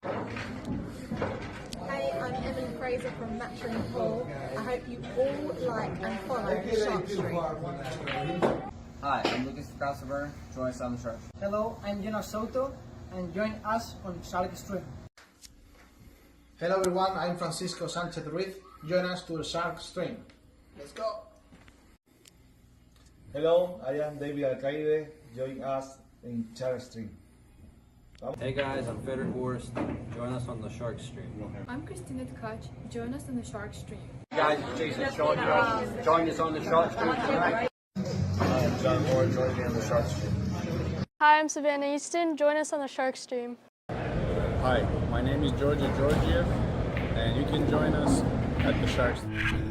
Hey, I'm Emily Fraser from Matching Pool. I hope you all like and follow Shark Street. Hi, I'm Lucas Casper. Join us on the Shark. Hello, I'm Jonas Soto, and join us on Shark Stream. Hello everyone, I'm Francisco Sanchez Ruiz. Join us to the Shark Stream. Let's go! Hello, I am David Alcaide. Join us in Shark Stream. Hey guys, I'm Federer Horst. Join us on the Shark Stream. I'm Christina Tkach. Join us on the Shark Stream. Hey guys, it's Jason Georgiev. Join us on the Shark Stream tonight. Hi, I'm John Moore. Join me on the Shark Stream. Hi, I'm Savannah Easton. Join us on the Shark Stream. Hi, my name is Georgi Georgiev, and you can join us at the Shark Stream.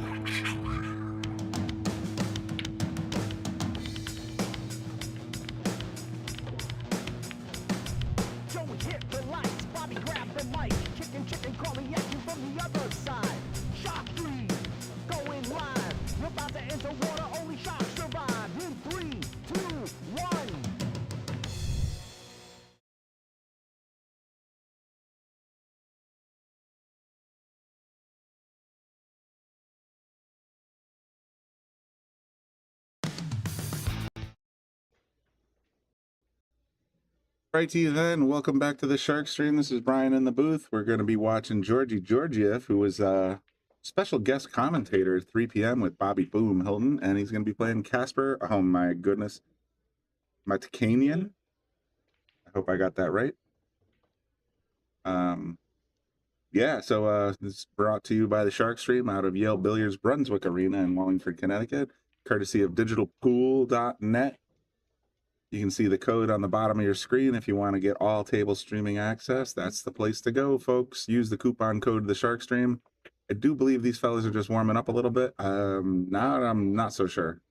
Righty then, welcome back to the Shark Stream. This is Brian in the booth. We're going to be watching Georgi Georgiev, who was a special guest commentator at 3 p.m. with Bobby Boom Hilton, and he's going to be playing Casper, oh my goodness, Matikainen. I hope I got that right. Yeah, so this is brought to you by the Shark Stream out of Yale Billiards Brunswick Arena in Wallingford, Connecticut, courtesy of digitalpool.net. You can see the code on the bottom of your screen if you want to get all table streaming access. That's the place to go, folks. Use the coupon code The Shark Stream. I do believe these fellas are just warming up a little bit. Now I'm not so sure.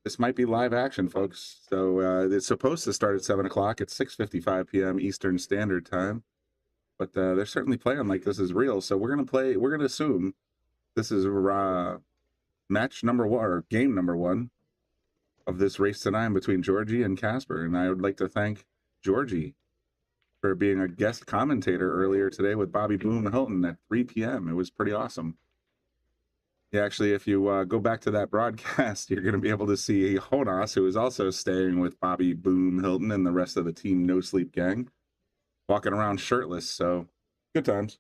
This might be live action, folks. So it's supposed to start at 7 o'clock. It's 6:55 p.m. Eastern Standard Time. But they're certainly playing like this is real. So we're going to assume this is match number one, or game number one, of this race tonight between Georgi and Casper. And I would like to thank Georgi for being a guest commentator earlier today with Bobby Boom Hilton at 3 p.m. It was pretty awesome. Yeah, actually, if you go back to that broadcast, you're going to be able to see Jonas, who is also staying with Bobby Boom Hilton and the rest of the Team No Sleep gang, walking around shirtless. So good times.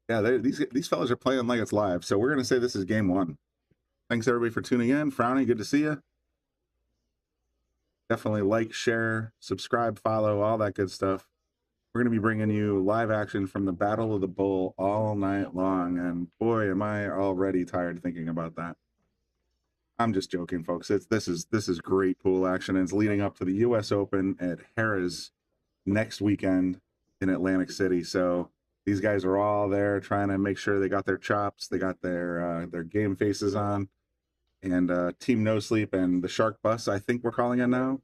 Yeah, these fellas are playing like it's live. So we're going to say this is game one. Thanks, everybody, for tuning in. Frowny, good to see you. Definitely like, share, subscribe, follow, all that good stuff. We're going to be bringing you live action from the Battle of the Bull all night long. And boy, am I already tired thinking about that. I'm just joking, folks. This is great pool action. And it's leading up to the U.S. Open at Harrah's next weekend in Atlantic City. So these guys are all there trying to make sure they got their chops, they got their game faces on, and Team No Sleep and the Shark Bus, I think we're calling it now,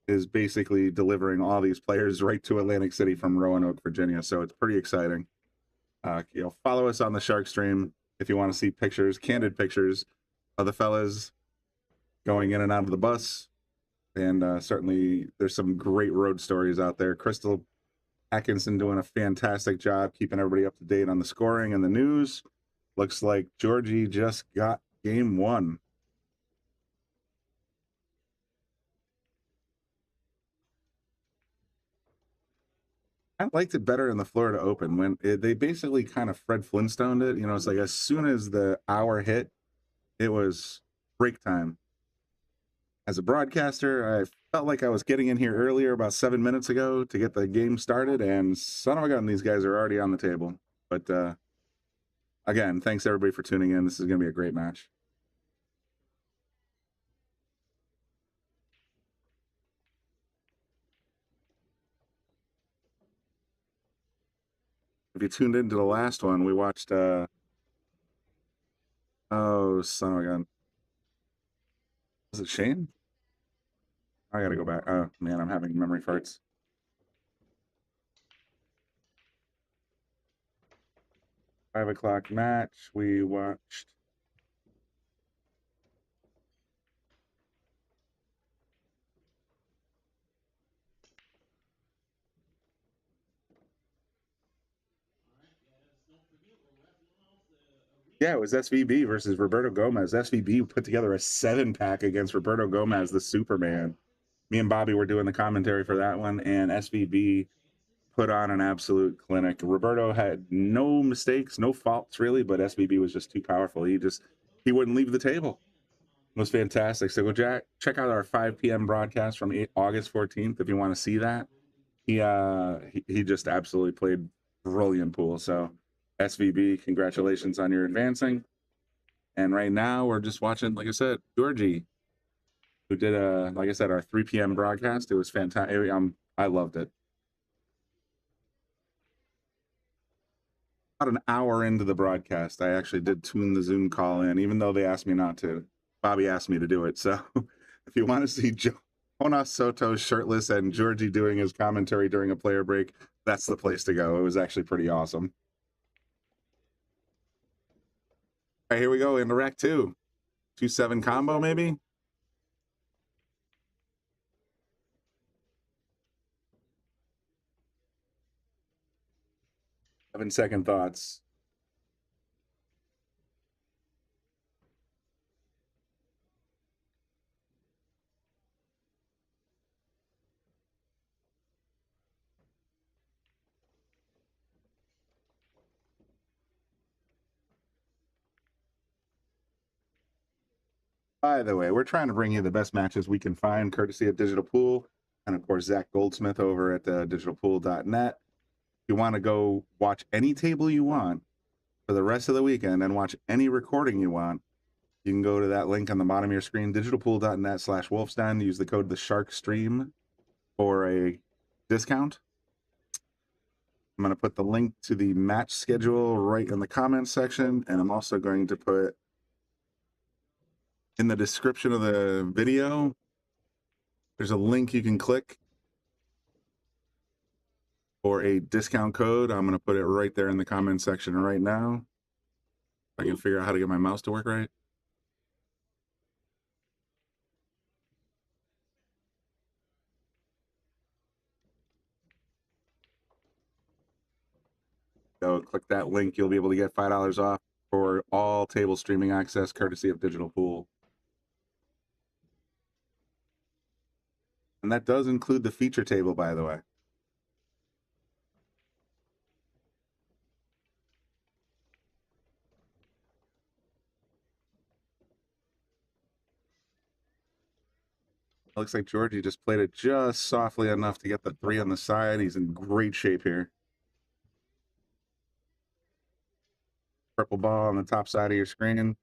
is basically delivering all these players right to Atlantic City from Roanoke, Virginia. So it's pretty exciting. Follow us on the Shark Stream if you want to see pictures, candid pictures of the fellas going in and out of the bus, and certainly there's some great road stories out there. Crystal Atkinson doing a fantastic job keeping everybody up to date on the scoring and the news. Looks like Georgi just got game one. I liked it better in the Florida Open when they basically kind of Fred Flintstoned it. You know, it's like as soon as the hour hit, it was break time. As a broadcaster, I felt like I was getting in here earlier, about 7 minutes ago, to get the game started, and son of a gun, these guys are already on the table. But again, thanks everybody for tuning in. This is going to be a great match. If you tuned into the last one, we watched oh, son of a gun. Was it Shane? I gotta go back. Oh man, I'm having memory farts. 5 o'clock match. We watched Yeah, it was SVB versus Roberto Gomez. SVB put together a 7-pack against Roberto Gomez, the Superman. Me and Bobby were doing the commentary for that one, and SVB put on an absolute clinic. Roberto had no mistakes, no faults really, but SVB was just too powerful. He wouldn't leave the table. It was fantastic. So go check out our 5 p.m. broadcast from August 14th if you want to see that. He just absolutely played brilliant pool. So SVB, congratulations on your advancing. And right now we're just watching, like I said, Georgie, who did like I said, our 3 p.m. broadcast. It was fantastic. I loved it. About an hour into the broadcast, I actually did tune the Zoom call in, even though they asked me not to. Bobby asked me to do it. So if you want to see Jonas Soto shirtless and Georgie doing his commentary during a player break, that's the place to go. It was actually pretty awesome. All right, here we go into rack 2. 2-7 combo, maybe? Having second thoughts. By the way, we're trying to bring you the best matches we can find, courtesy of Digital Pool, and of course, Zach Goldsmith over at digitalpool.net. If you want to go watch any table you want for the rest of the weekend and watch any recording you want, you can go to that link on the bottom of your screen, digitalpool.net/Wolfstein. Use the code TheSharkStream for a discount. I'm going to put the link to the match schedule right in the comments section, and I'm also going to put in the description of the video, there's a link you can click for a discount code. I'm going to put it right there in the comment section right now. I can figure out how to get my mouse to work right. Go click that link. You'll be able to get $5 off for all table streaming access, courtesy of Digital Pool. And that does include the feature table, by the way. It looks like Georgie just played it just softly enough to get the 3 on the side. He's in great shape here. Purple ball on the top side of your screen.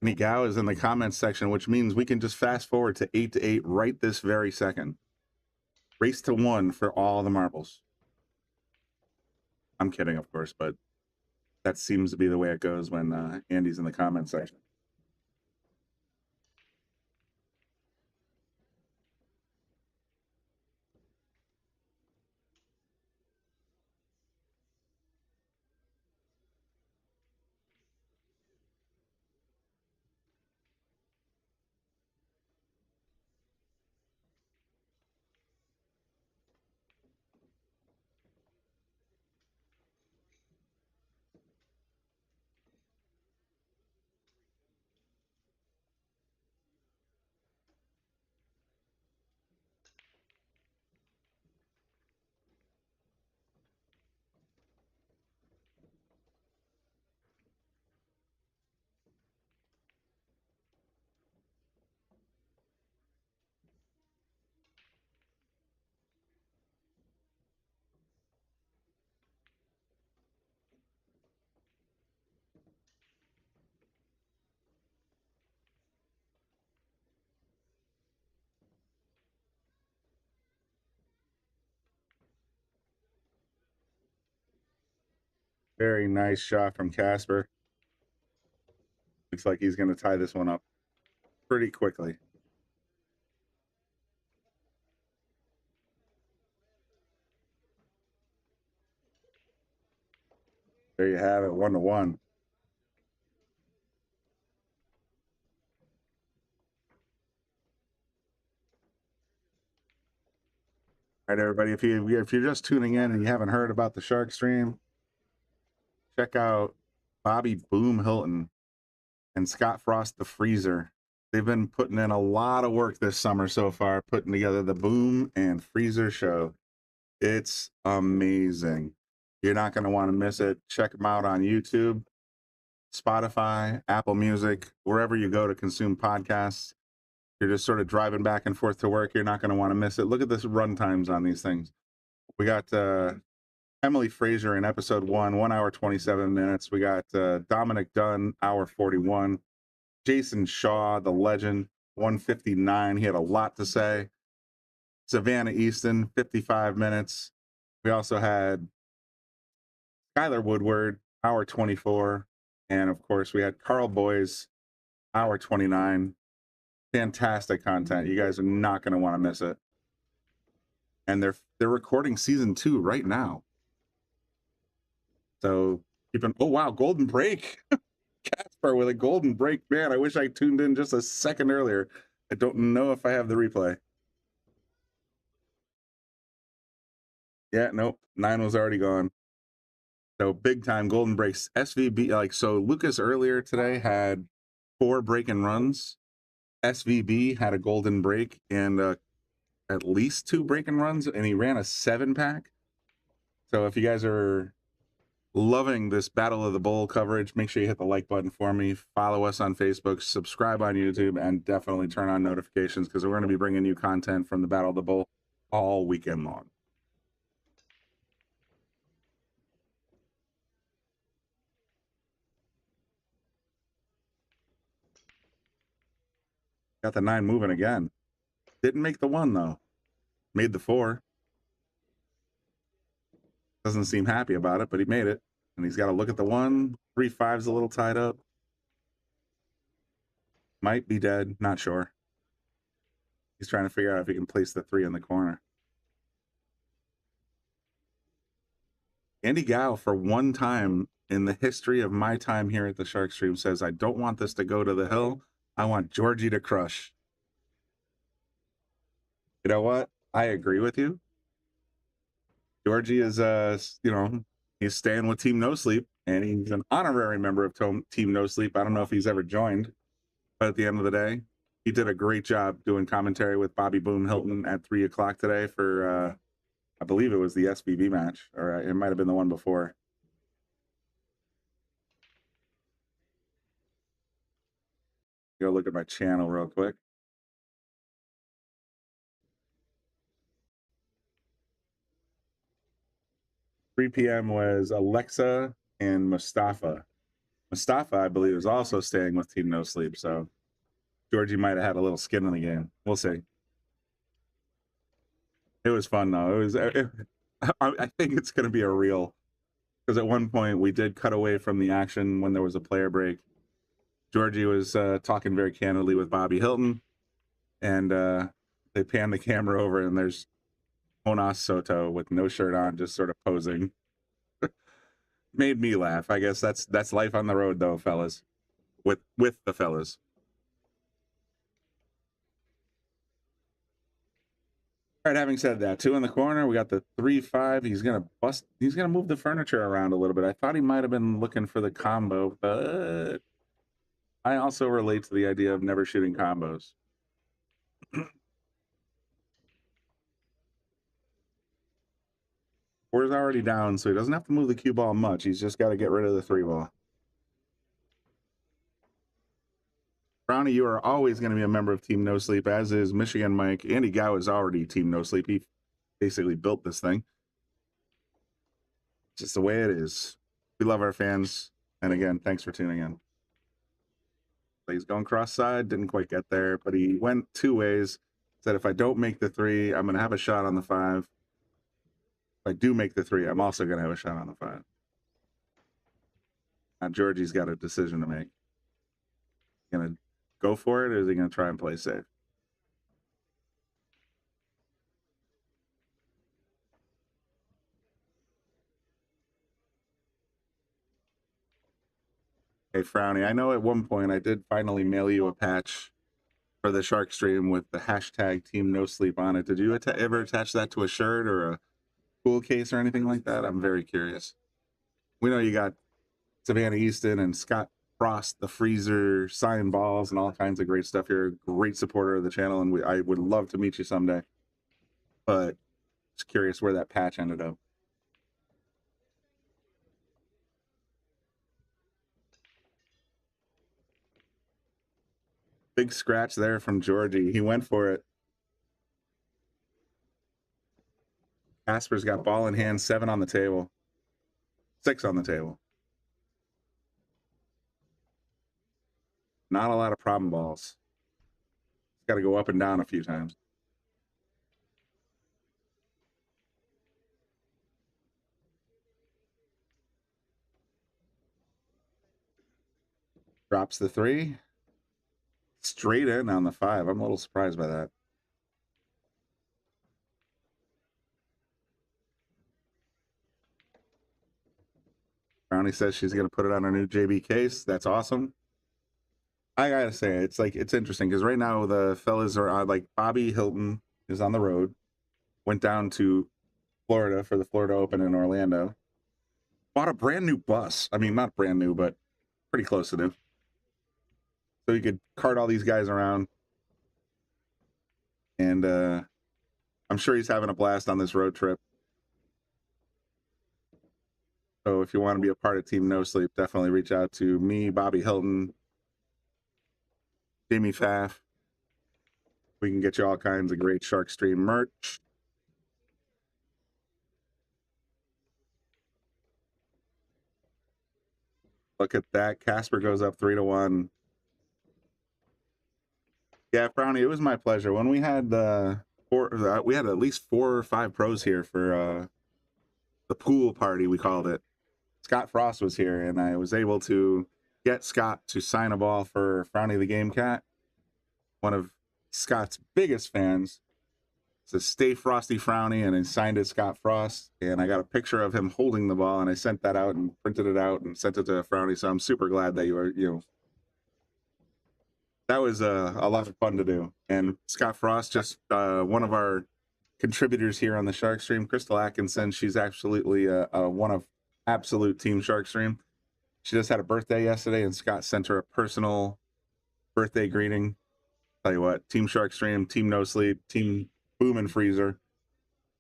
Miguel is in the comments section, which means we can just fast forward to 8-8 right this very second. Race to 1 for all the marbles. I'm kidding, of course, but that seems to be the way it goes when Andy's in the comments section. Very nice shot from Casper. Looks like he's going to tie this one up pretty quickly. There you have it, 1-1. All right, everybody, if you're just tuning in and you haven't heard about the Shark Stream, check out Bobby Boom Hilton and Scott Frost the Freezer. They've been putting in a lot of work this summer so far, putting together the Boom and Freezer show. It's amazing. You're not going to want to miss it. Check them out on YouTube, Spotify, Apple Music, wherever you go to consume podcasts. You're just sort of driving back and forth to work. You're not going to want to miss it. Look at this run times on these things. We got Emily Fraser in episode 1 hour 27 minutes. We got Dominic Dunn, hour 41. Jason Shaw, the legend, 159. He had a lot to say. Savannah Easton, 55 minutes. We also had Skylar Woodward, hour 24. And of course, we had Carl Boys, hour 29. Fantastic content. You guys are not going to want to miss it. And they're recording season 2 right now. So oh wow, golden break. Casper with a golden break. Man, I wish I tuned in just a second earlier. I don't know if I have the replay. Yeah, nope. 9 was already gone. So big time golden breaks. SVB, so Lucas earlier today had 4 break and runs. SVB had a golden break and at least 2 break and runs, and he ran a 7-pack. So if you guys are loving this Battle of the Bowl coverage, make sure you hit the like button for me. Follow us on Facebook, subscribe on YouTube, and definitely turn on notifications because we're going to be bringing you content from the Battle of the Bowl all weekend long. Got the 9 moving again. Didn't make the 1 though. Made the 4. Doesn't seem happy about it, but he made it. And he's got to look at the 1. 3-5's a little tied up. Might be dead. Not sure. He's trying to figure out if he can place the 3 in the corner. Andy Gow, for one time in the history of my time here at the Shark Stream, says, I don't want this to go to the hill. I want Georgie to crush. You know what? I agree with you. Georgie is, he's staying with Team No Sleep, and he's an honorary member of Team No Sleep. I don't know if he's ever joined, but at the end of the day, he did a great job doing commentary with Bobby Boom Hilton at 3 o'clock today for, I believe it was the SVB match, or it might have been the one before. Go look at my channel real quick. $3 p.m. was Alexa and Mustafa. Mustafa, I believe, is also staying with Team No Sleep, so Georgie might have had a little skin in the game. We'll see. It was fun, though. I think it's going to be a reel, because at one point we did cut away from the action when there was a player break. Georgie was talking very candidly with Bobby Hilton, and they pan the camera over, and there's Jonas Soto with no shirt on, just sort of posing. Made me laugh. I guess that's life on the road, though, fellas. With the fellas. All right, having said that, 2 in the corner, we got the 3-5. He's gonna move the furniture around a little bit. I thought he might have been looking for the combo, but I also relate to the idea of never shooting combos. Four's already down, so he doesn't have to move the cue ball much. He's just got to get rid of the 3 ball. Brownie, you are always going to be a member of Team No Sleep, as is Michigan Mike. Andy Gow is already Team No Sleep. He basically built this thing. It's just the way it is. We love our fans. And again, thanks for tuning in. He's going cross-side, didn't quite get there, but he went 2 ways. Said, if I don't make the 3, I'm going to have a shot on the 5. If I do make the 3, I'm also going to have a shot on the 5. Georgie's got a decision to make. Gonna go for it, or is he gonna try and play safe? Hey, Frowny, I know at one point I did finally mail you a patch for the Shark Stream with the hashtag Team No Sleep on it. Did you ever attach that to a shirt or a pool case or anything like that? I'm very curious. We know you got Savannah Easton and Scott Frost, the Freezer, signed balls, and all kinds of great stuff. You're a great supporter of the channel, and I would love to meet you someday. But just curious where that patch ended up. Big scratch there from Georgie. He went for it. Casper's got ball in hand, 7 on the table. 6 on the table. Not a lot of problem balls. Got to go up and down a few times. Drops the 3. Straight in on the 5. I'm a little surprised by that. Brownie says she's going to put it on her new JB case. That's awesome. I got to say, it's interesting because right now the fellas are on, like Bobby Hilton is on the road. Went down to Florida for the Florida Open in Orlando. Bought a brand new bus. I mean, not brand new, but pretty close to new. So you could cart all these guys around. And I'm sure he's having a blast on this road trip. So if you want to be a part of Team No Sleep, definitely reach out to me, Bobby Hilton, Jamie Pfaff. We can get you all kinds of great Shark Stream merch. Look at that. Casper goes up 3-1. Yeah, Brownie, it was my pleasure. When we had we had at least 4 or 5 pros here for the pool party, we called it. Scott Frost was here, and I was able to get Scott to sign a ball for Frowny the Game Cat. One of Scott's biggest fans. It says "Stay Frosty Frowny," and I signed it Scott Frost. And I got a picture of him holding the ball, and I sent that out and printed it out and sent it to Frowny. So I'm super glad that you were, that was a lot of fun to do. And Scott Frost, just one of our contributors here on the Shark Stream, Crystal Atkinson, she's absolutely one of absolute Team Shark Stream. She just had a birthday yesterday, and Scott sent her a personal birthday greeting. Tell you what, Team Shark Stream, Team No Sleep, Team Boom and Freezer,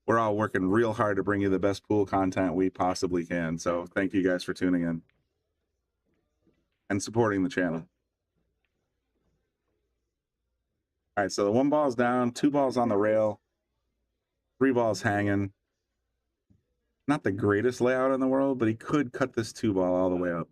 we're all working real hard to bring you the best pool content we possibly can. So thank you guys for tuning in and supporting the channel. All right, so the 1 ball's down, 2 balls on the rail, 3 balls hanging. Not the greatest layout in the world, but he could cut this 2 ball all the way up.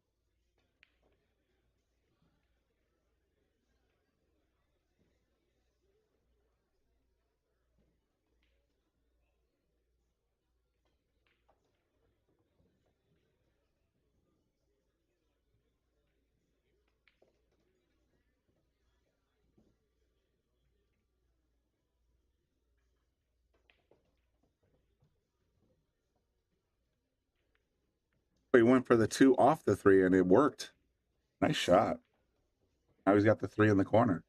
He went for the 2 off the 3, and it worked. Nice shot. Now he's got the 3 in the corner.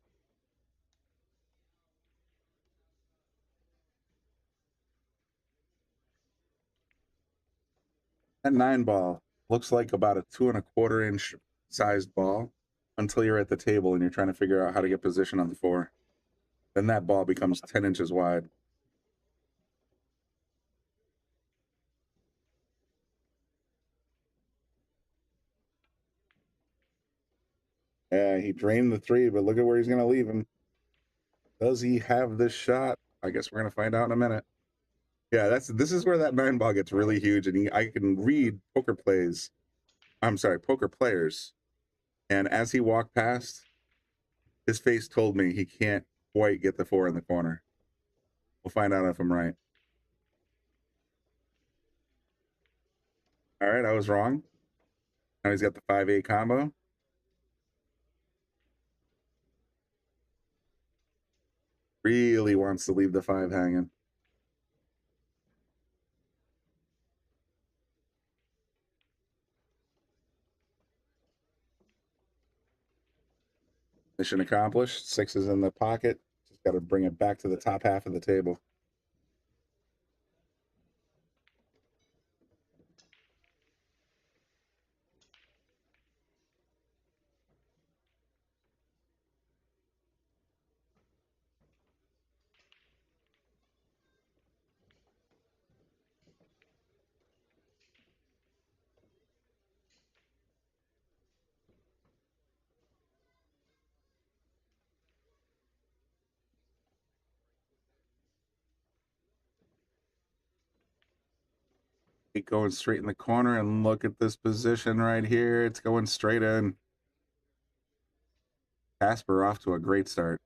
That 9 ball looks like about a 2 1/4 inch sized ball until you're at the table and you're trying to figure out how to get position on the 4. Then that ball becomes 10 inches wide. Yeah, he drained the 3, but look at where he's going to leave him. Does he have this shot? I guess we're going to find out in a minute. Yeah, this is where that 9 ball gets really huge, and I can read poker players. And as he walked past, his face told me he can't quite get the 4 in the corner. We'll find out if I'm right. All right, I was wrong. Now he's got the 5-8 combo. Really wants to leave the 5 hanging. Mission accomplished. 6 is in the pocket. Just got to bring it back to the top half of the table. Going straight in the corner, and look at this position right here. It's going straight in. Casper off to a great start.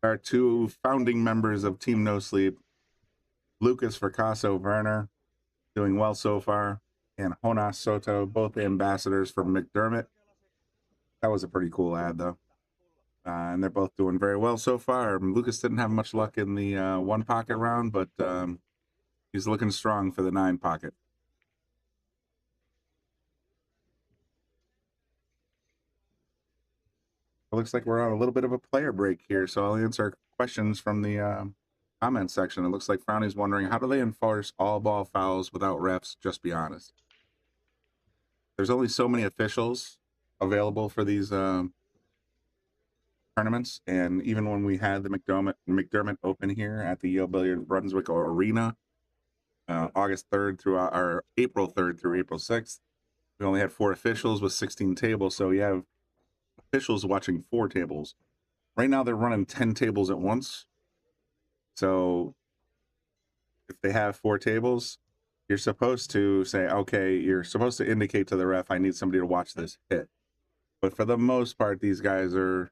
Our 2 founding members of Team No Sleep, Lucas Fracasso Werner, doing well so far, and Jonas Soto, both ambassadors for McDermott. That was a pretty cool ad, though. And they're both doing very well so far. Lucas didn't have much luck in the 1 pocket round, but he's looking strong for the 9 pocket. It looks like we're on a little bit of a player break here, so I'll answer questions from the comment section. It looks like Frowny's wondering, how do they enforce all ball fouls without refs? Just be honest. There's only so many officials available for these tournaments, and even when we had the McDermott Open here at the Yale Billiards Brunswick Arena, August 3rd through or April 3rd through April 6th, we only had 4 officials with 16 tables, so you have officials watching 4 tables. Right now they're running 10 tables at once. So if they have 4 tables, you're supposed to say, okay, you're supposed to indicate to the ref, I need somebody to watch this hit. But for the most part, these guys are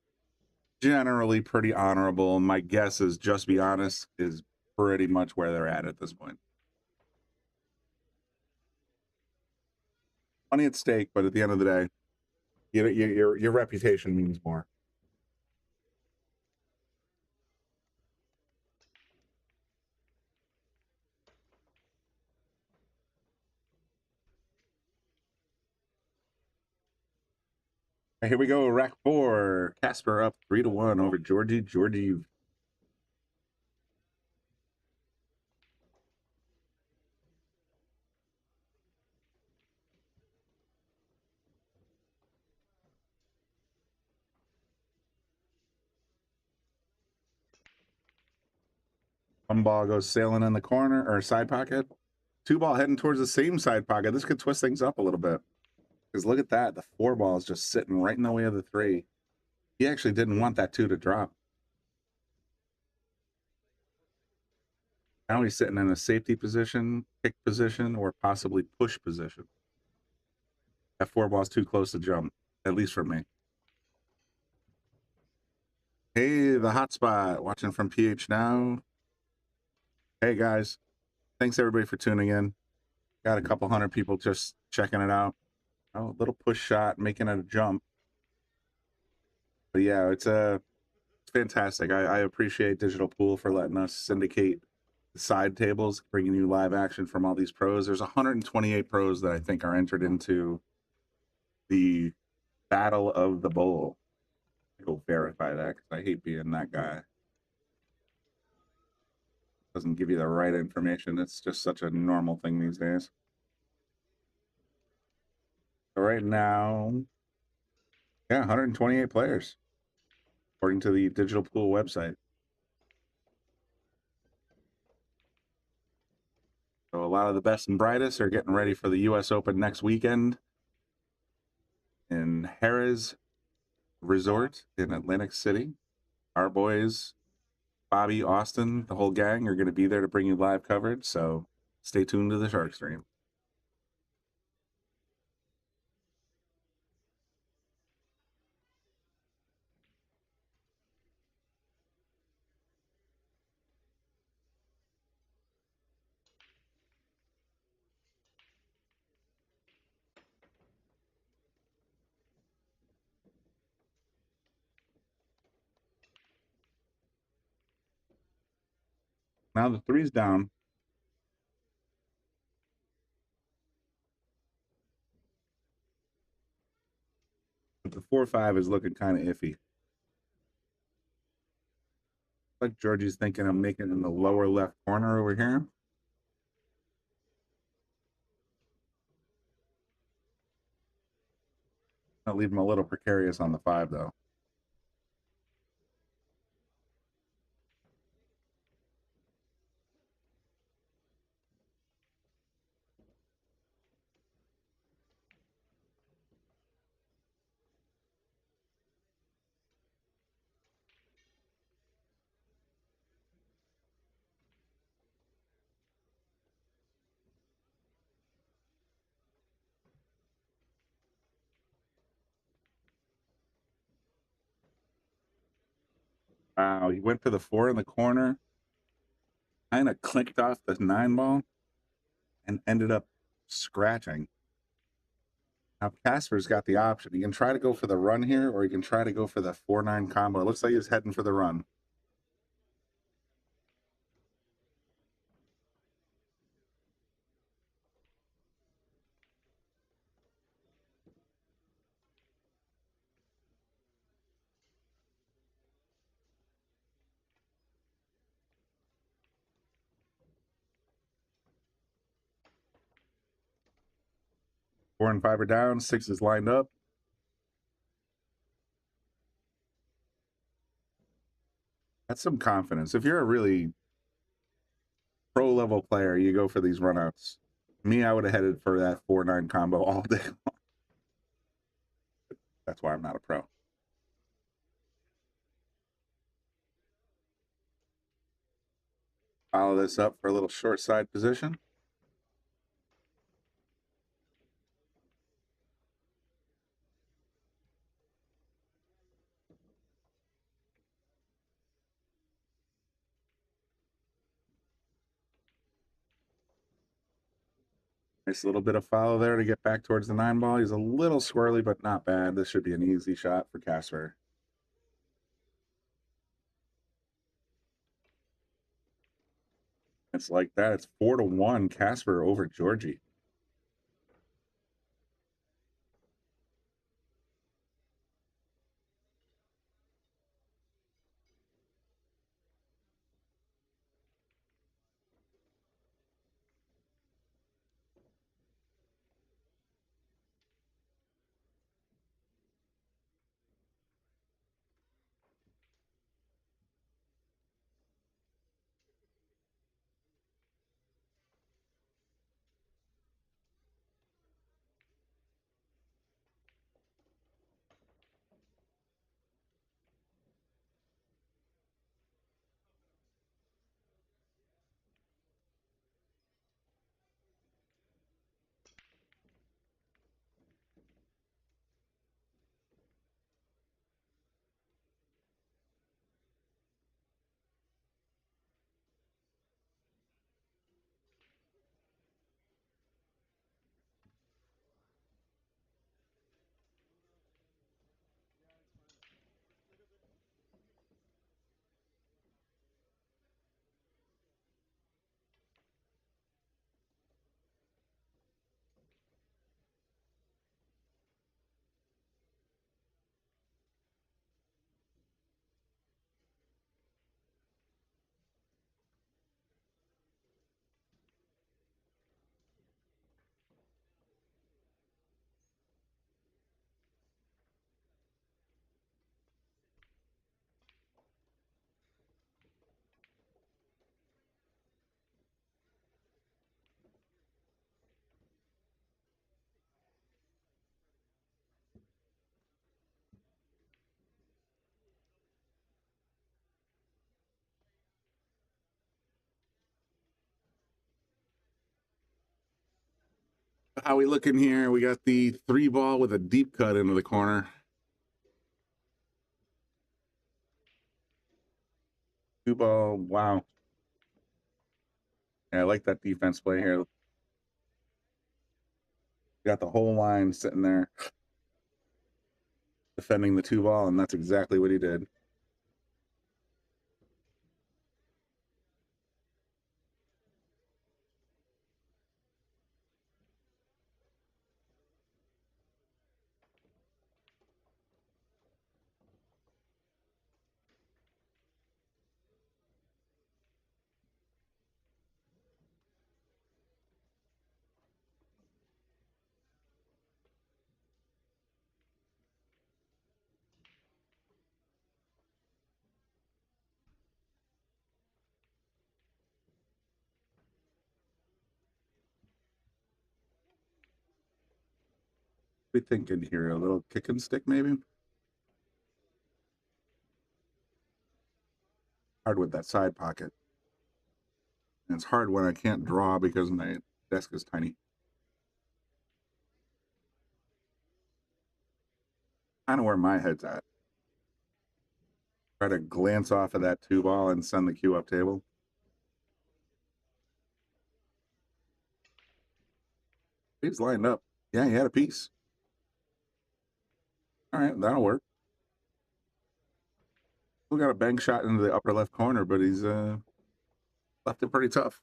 generally pretty honorable. My guess is just be honest is pretty much where they're at this point. Money at stake, but at the end of the day, your reputation means more. Here we go, rack 4. Casper up 3-1 over Georgi Georgiev. One ball goes sailing in the corner or side pocket. 2 ball heading towards the same side pocket. This could twist things up a little bit. Because look at that. The 4 ball is just sitting right in the way of the 3. He actually didn't want that 2 to drop. Now he's sitting in a safety position, pick position, or possibly push position. That 4 ball is too close to jump, at least for me. Hey, the hotspot, watching from PH now. Hey guys, thanks everybody for tuning in. Got a couple hundred people just checking it out. Oh, a little push shot, making it a jump. But yeah, it's fantastic. I appreciate Digital Pool for letting us syndicate the side tables, bringing you live action from all these pros. There's 128 pros that I think are entered into the Battle of the Bowl. Go verify that because I hate being that guy. Doesn't give you the right information. It's just such a normal thing these days. So right now, Yeah, 128 players, according to the digital pool website. So a lot of the best and brightest are getting ready for the U.S. Open next weekend in Harrah's Resort in Atlantic City. Our boys, Bobby, Austin, the whole gang are going to be there to bring you live coverage. So stay tuned to the Shark Stream. Now the three's down. But the 4-5 is looking kind of iffy. Like Georgie's thinking of making it in the lower left corner over here. I'll leave him a little precarious on the 5, though. Wow, he went for the 4 in the corner, kind of clicked off the 9 ball, and ended up scratching. Now Casper's got the option. He can try to go for the run here, or he can try to go for the 4-9 combo. It looks like he's heading for the run. Four and 5 are down. 6 is lined up. That's some confidence. If you're a really pro level player, you go for these runouts. Me, I would have headed for that 4-9 combo all day long. That's why I'm not a pro. Follow this up for a little short side position. Nice little bit of follow there to get back towards the 9 ball. He's a little squirrely, but not bad. This should be an easy shot for Casper. It's like that. It's 4-1 Casper over Georgie. How we looking here? We got the 3-ball with a deep cut into the corner. 2-ball, wow. Yeah, I like that defense play here. Got the whole line sitting there defending the 2-ball, and that's exactly what he did. We thinking here a little kick and stick, maybe. Hard with that side pocket. And it's hard when I can't draw because my desk is tiny. Kind of where my head's at. Try to glance off of that 2-ball and send the cue up table. He's lined up. Yeah, he had a piece. All right, that'll work. We got a bank shot into the upper left corner, but he's left it pretty tough.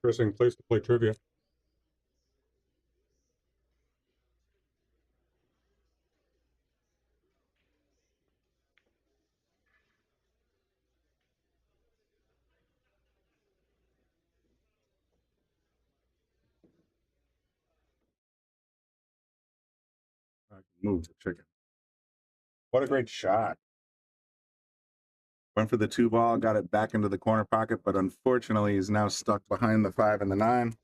Interesting place to play trivia. Move the chicken. What a great shot. Went for the 2-ball, got it back into the corner pocket, but unfortunately he's now stuck behind the 5 and the 9.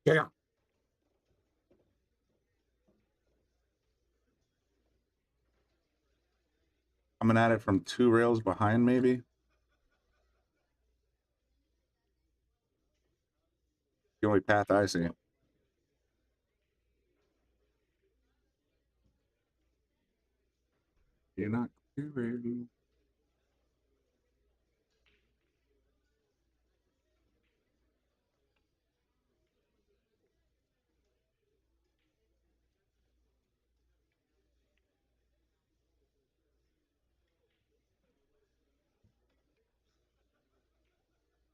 Yeah. Coming at it from 2 rails behind, maybe. The only path I see. You're not clearing.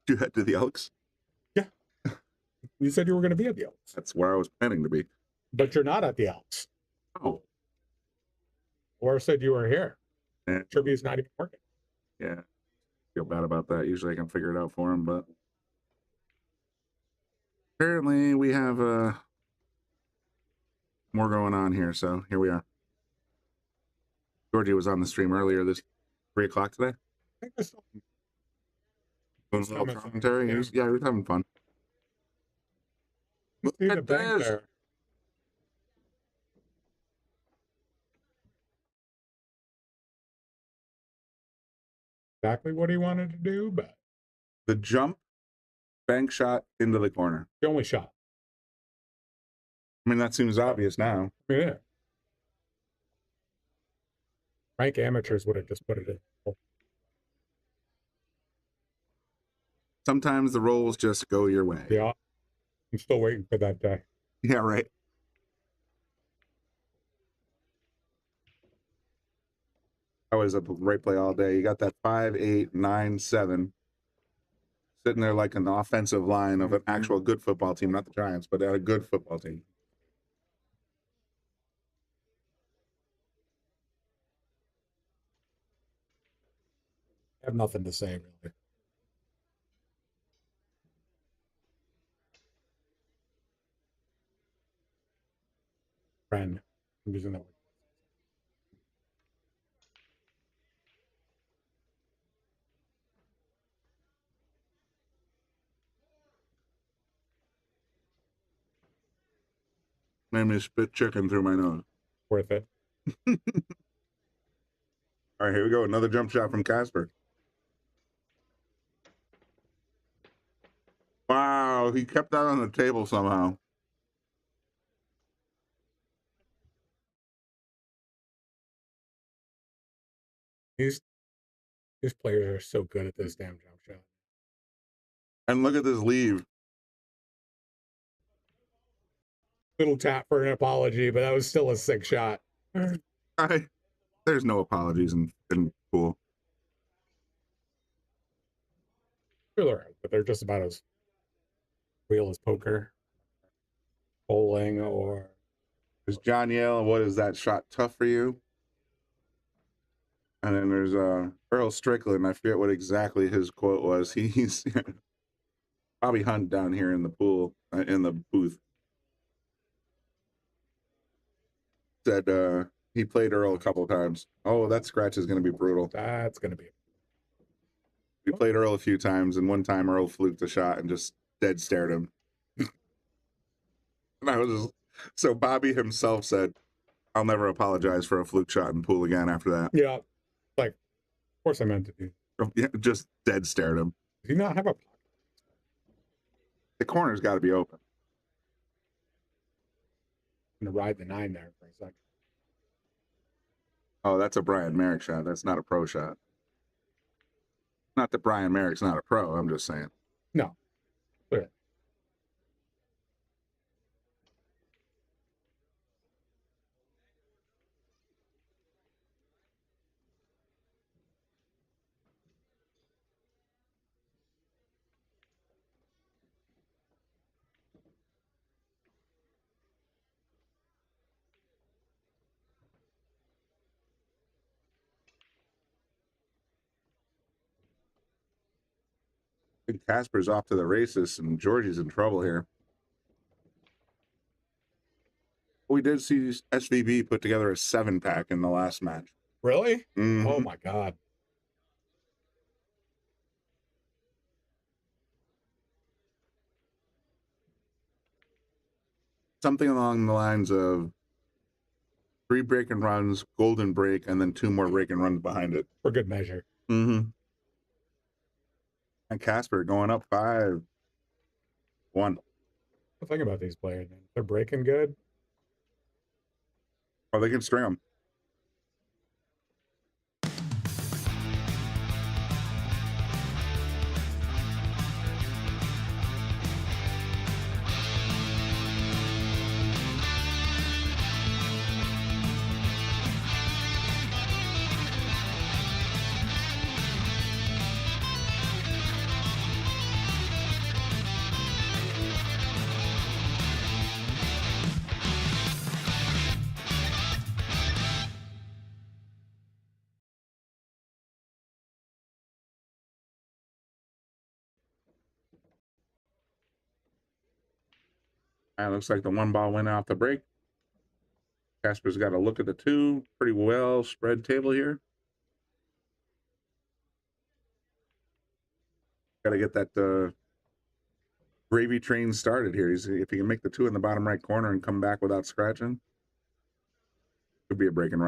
You head to the Elks? Yeah. You said you were going to be at the Elks. That's where I was planning to be. But you're not at the Elks. Oh. Or said you were here. Yeah. Trivia's not even working. Yeah. Feel bad about that. Usually I can figure it out for him, but apparently we have more going on here, so here we are. Georgie was on the stream earlier this 3 o'clock today. I think I saw Doing a little commentary. Yeah. He was having fun. See Look the at bank this. there. Exactly what he wanted to do, but The jump bank shot into the corner. the only shot. I mean, that seems obvious now. Yeah. Rank amateurs would have just put it in. Sometimes the rolls just go your way. Yeah. I'm still waiting for that day. Yeah, right. I was up right play all day. You got that 5, 8, 9, 7 sitting there like an offensive line of an actual good football team, not the Giants, but a good football team. have nothing to say, really. Friend. I'm using that word. Made me spit chicken through my nose. Worth it. All right, here we go. Another jump shot from Casper. Wow, he kept that on the table somehow. These players are so good at this damn jump shot. And look at this leave. Little tap for an apology, but that was still a sick shot. There's no apologies in pool. Sure there are, but they're just about as real as poker, bowling, or... There's John Yale. What is that shot tough for you? And then there's Earl Strickland. I forget what exactly his quote was. He's Bobby Hunt down here in the pool, in the booth. Said he played Earl a couple of times. Oh, that scratch is going to be brutal. That's going to be... We played Earl a few times, and one time Earl fluked a shot and just dead stared him. And I was just... So Bobby himself said, I'll never apologize for a fluke shot in pool again after that. Yeah. Like, of course I meant to do. Yeah, just dead stared him. Does he not have a pocket? The corner's got to be open. I'm going to ride the 9 there for a second. Oh, that's a Brian Merrick shot. That's not a pro shot. Not that Brian Merrick's not a pro. I'm just saying. No. Clearly. I think Casper's off to the races, and Georgie's in trouble here. We did see SVB put together a 7-pack in the last match. Really? Mhm. Oh, my God. Something along the lines of 3 break and runs, golden break, and then 2 more break and runs behind it. For good measure. Mm-hmm. And Casper going up 5-1. The thing about these players, man, they're breaking good. Oh, they can string them. And it looks like the 1 ball went off the break. Casper's got to look at the 2. Pretty well spread table here. Got to get that gravy train started here. If he can make the 2 in the bottom right corner and come back without scratching, could be a break and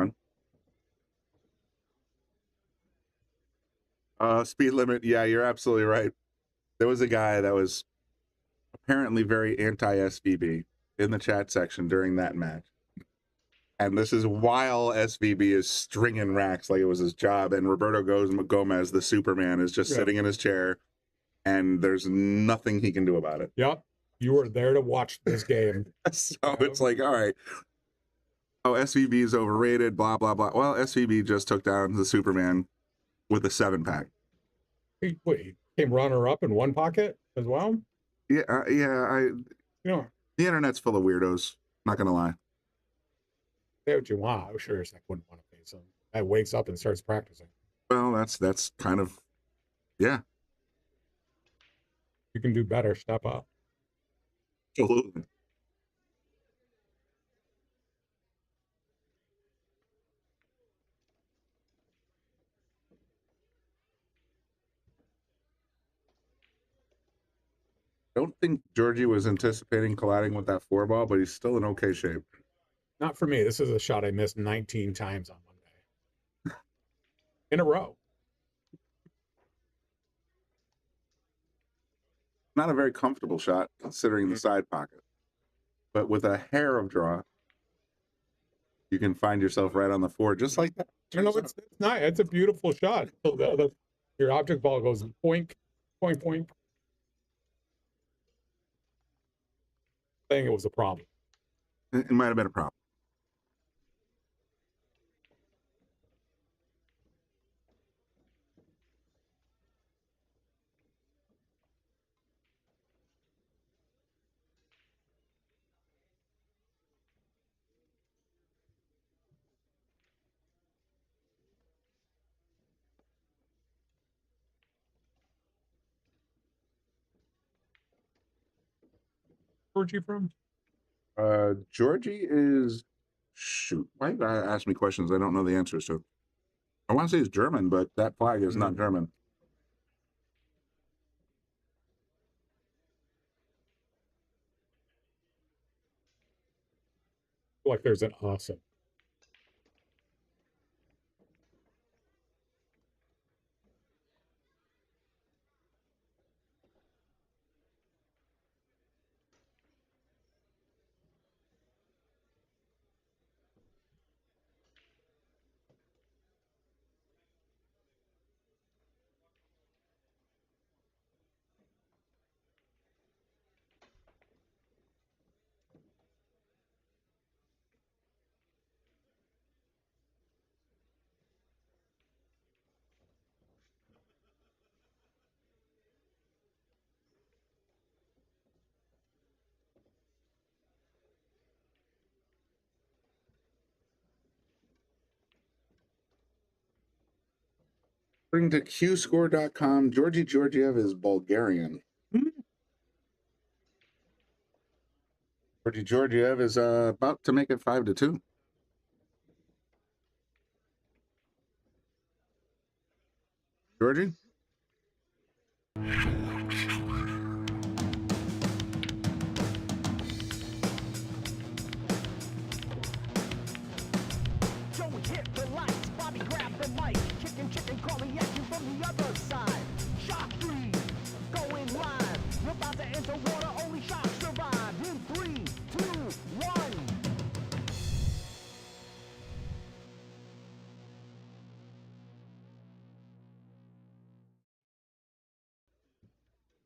run. Speed limit. Yeah, you're absolutely right. There was a guy that was apparently very anti-SVB in the chat section during that match. And this is while SVB is stringing racks like it was his job. And Roberto Gomez, the Superman, is just sitting in his chair. And there's nothing he can do about it. Yep. You were there to watch this game. So it's like, all right. Oh, SVB is overrated, blah, blah, blah. Well, SVB just took down the Superman with a 7-pack. He came runner-up in 1 pocket as well? Yeah, You know, the internet's full of weirdos. Not gonna lie. say what you want. I'm sure I wouldn't want to face him. I wakes up and starts practicing. Well, that's kind of Yeah, You can do better. Step up. absolutely. Don't think Georgie was anticipating colliding with that 4 ball, but he's still in okay shape. Not for me. This is a shot I missed 19 times on Monday in a row. Not a very comfortable shot considering the side pocket, but with a hair of draw, you can find yourself right on the 4 just like that. You know, it's not. It's a beautiful shot. Your object ball goes poink, poink, poink. I think it was a problem. It might have been a problem. Where'd you from? Georgie is shoot. Why you gotta ask me questions I don't know the answers to? I want to say he's German, but that flag is not German. Like there's an awesome. According to QScore.com, Georgi Georgiev is Bulgarian. Georgi Georgiev is about to make it 5-2. Georgie? Joey hit the lights, Bobby grabbed the mic, chicken calling at you from the other side. Shock 3, going live. We're about to enter water, only shock survive. In 3, 2, 1.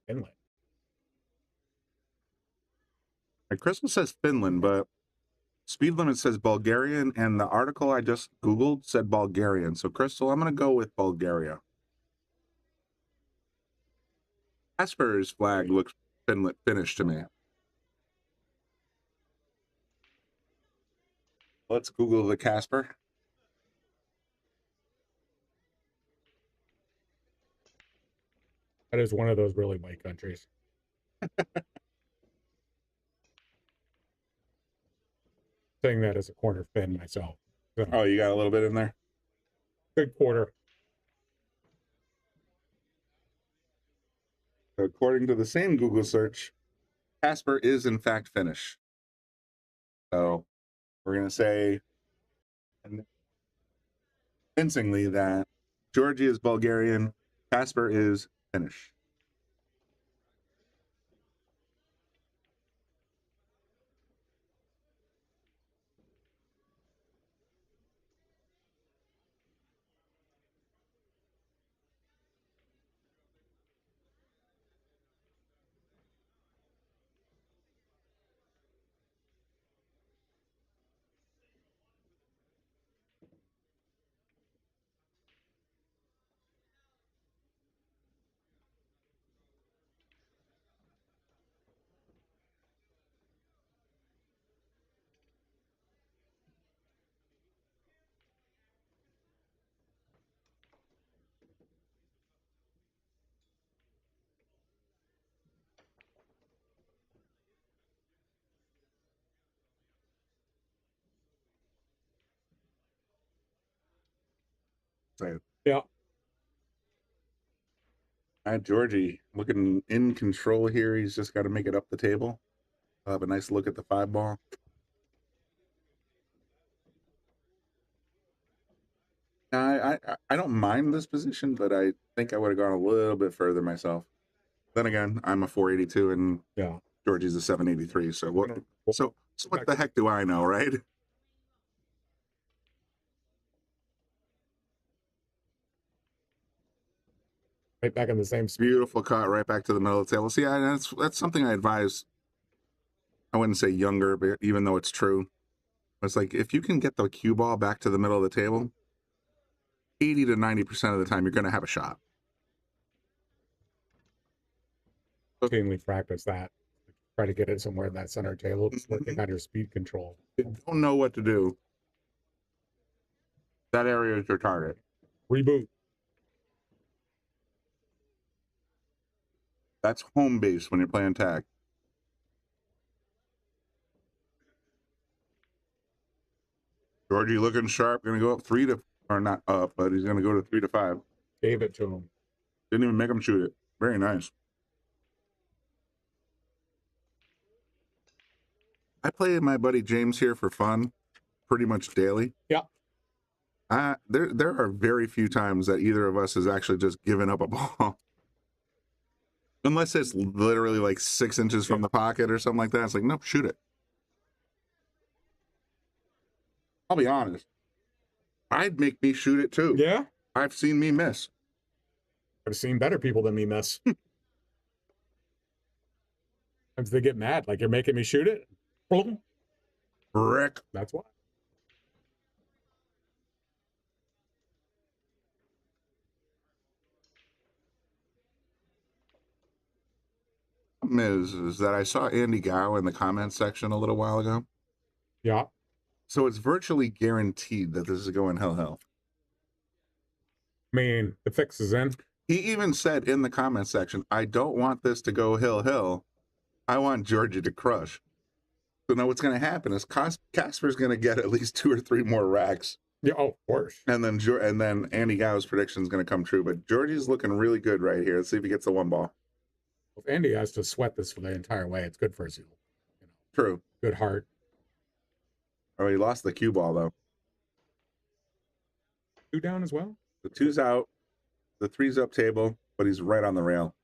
Finland. Crystal says Finland, but speed limit says Bulgarian, and the article I just Googled said Bulgarian. So, Crystal, I'm going to go with Bulgaria. Casper's flag looks Finnish to me. Let's Google the Casper. That is one of those really white countries. Saying that as a corner Finn myself. So, Oh, you got a little bit in there? good quarter. According to the same Google search, Casper is in fact Finnish. So we're going to say convincingly that Georgie is Bulgarian, Casper is Finnish. Say it. Yeah. All right, Georgie looking in control here. He's just got to make it up the table. I'll have a nice look at the 5-ball. I don't mind this position, but I think I would have gone a little bit further myself. Then again, I'm a 482 and Yeah. Georgie's a 783. So what the heck do I know, right? Right back in the same spot. Beautiful cut right back to the middle of the table. See, that's something I advise. I wouldn't say younger, but even though it's true, it's like if you can get the cue ball back to the middle of the table, 80 to 90% of the time you're going to have a shot. Routinely practice that. Try to get it somewhere in that center table. Just working on your speed control. If you don't know what to do, that area is your target. Reboot. That's home base when you're playing tag. Georgie looking sharp, going to go up 3 to, or not up, but he's going to go to 3 to 5. Gave it to him. Didn't even make him shoot it. Very nice. I play my buddy James here for fun pretty much daily. Yeah. There are very few times that either of us has actually just given up a ball. Unless it's literally like 6 inches from the pocket or something like that. It's like, nope, shoot it. I'll be honest. I'd make me shoot it too. Yeah. I've seen me miss. I've seen better people than me miss. Sometimes they get mad, like you're making me shoot it. Boom. Rick. That's why. Is that I saw Andy Gow in the comments section a little while ago. Yeah. So it's virtually guaranteed that this is going hell. I mean, the fix is in. He even said in the comment section, I don't want this to go hill. I want Georgia to crush. So now what's going to happen is Casper's going to get at least 2 or 3 more racks. Yeah, oh, of course. And then Andy Gow's prediction is going to come true. But Georgie's looking really good right here. Let's see if he gets the 1 ball. If Andy has to sweat this for the entire way, it's good for his, True. good heart. Oh, he lost the cue ball, though. 2 down as well? The 2's out. The 3's up table, but he's right on the rail.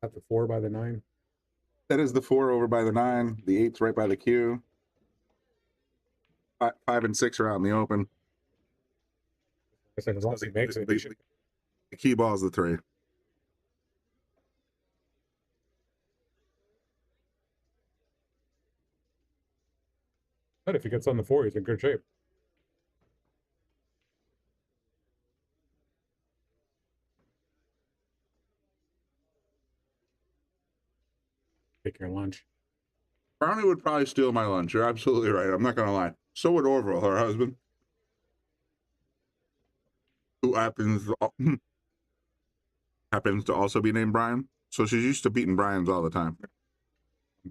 Got the 4 by the 9. That is the 4 over by the 9. The 8's right by the cue. 5 and 6 are out in the open. I said as long as he makes it. The key ball is the 3. But if he gets on the 4, he's in good shape. Take your lunch. Brownie would probably steal my lunch. You're absolutely right. I'm not going to lie. So would Orville, her husband, who happens to also be named Brian. So she's used to beating Brian's all the time.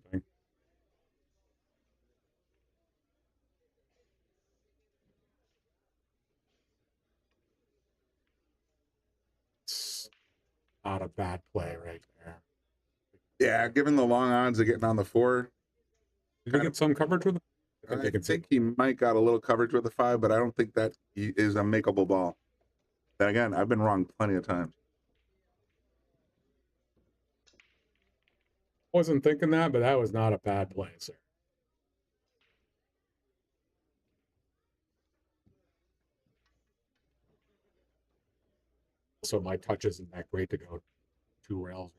Okay. Not a bad play right there. Yeah, given the long odds of getting on the 4. Did he get some coverage with it? I think he might got a little coverage with the 5, but I don't think that is a makeable ball. Then again, I've been wrong plenty of times. Wasn't thinking that, but that was not a bad play, sir. So my touch isn't that great to go 2 rails.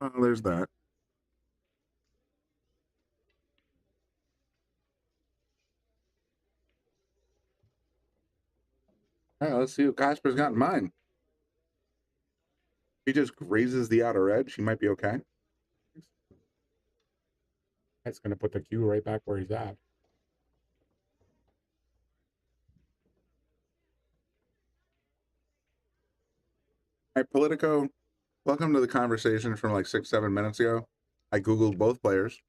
Oh, there's that. All right, let's see what Casper's got in mind. He just grazes the outer edge. He might be okay. That's going to put the cue right back where he's at. All right, Politico, welcome to the conversation from like 6-7 minutes ago. I Googled both players.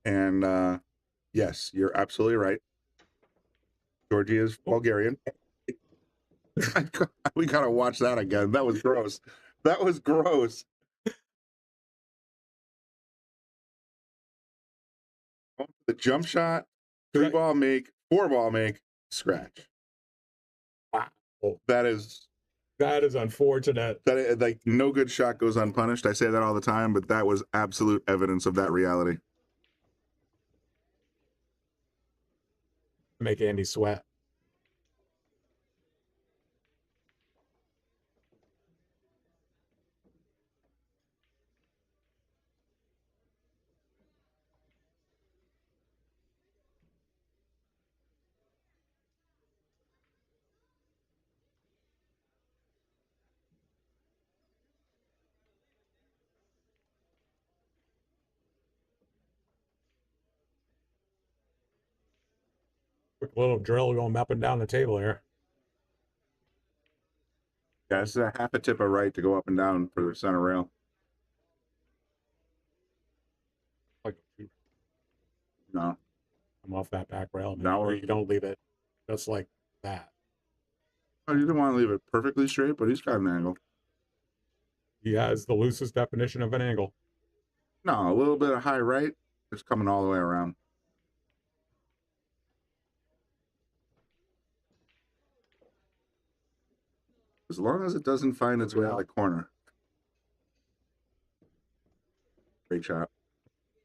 And yes, you're absolutely right. Georgie is Bulgarian. We gotta watch that again. That was gross. That was gross. The jump shot, 3-ball make, 4-ball make, scratch. Wow. That is unfortunate. that like no good shot goes unpunished. I say that all the time, but that was absolute evidence of that reality. Make Andy sweat. Quick little drill going up and down the table here. Yeah, it's a half a tip of right to go up and down for the center rail. No. I'm off that back rail. No. You don't leave it just like that. Oh, you don't want to leave it perfectly straight, but he's got an angle. He has the loosest definition of an angle. No, a little bit of high right. It's coming all the way around. As long as it doesn't find its way out of the corner. Great shot.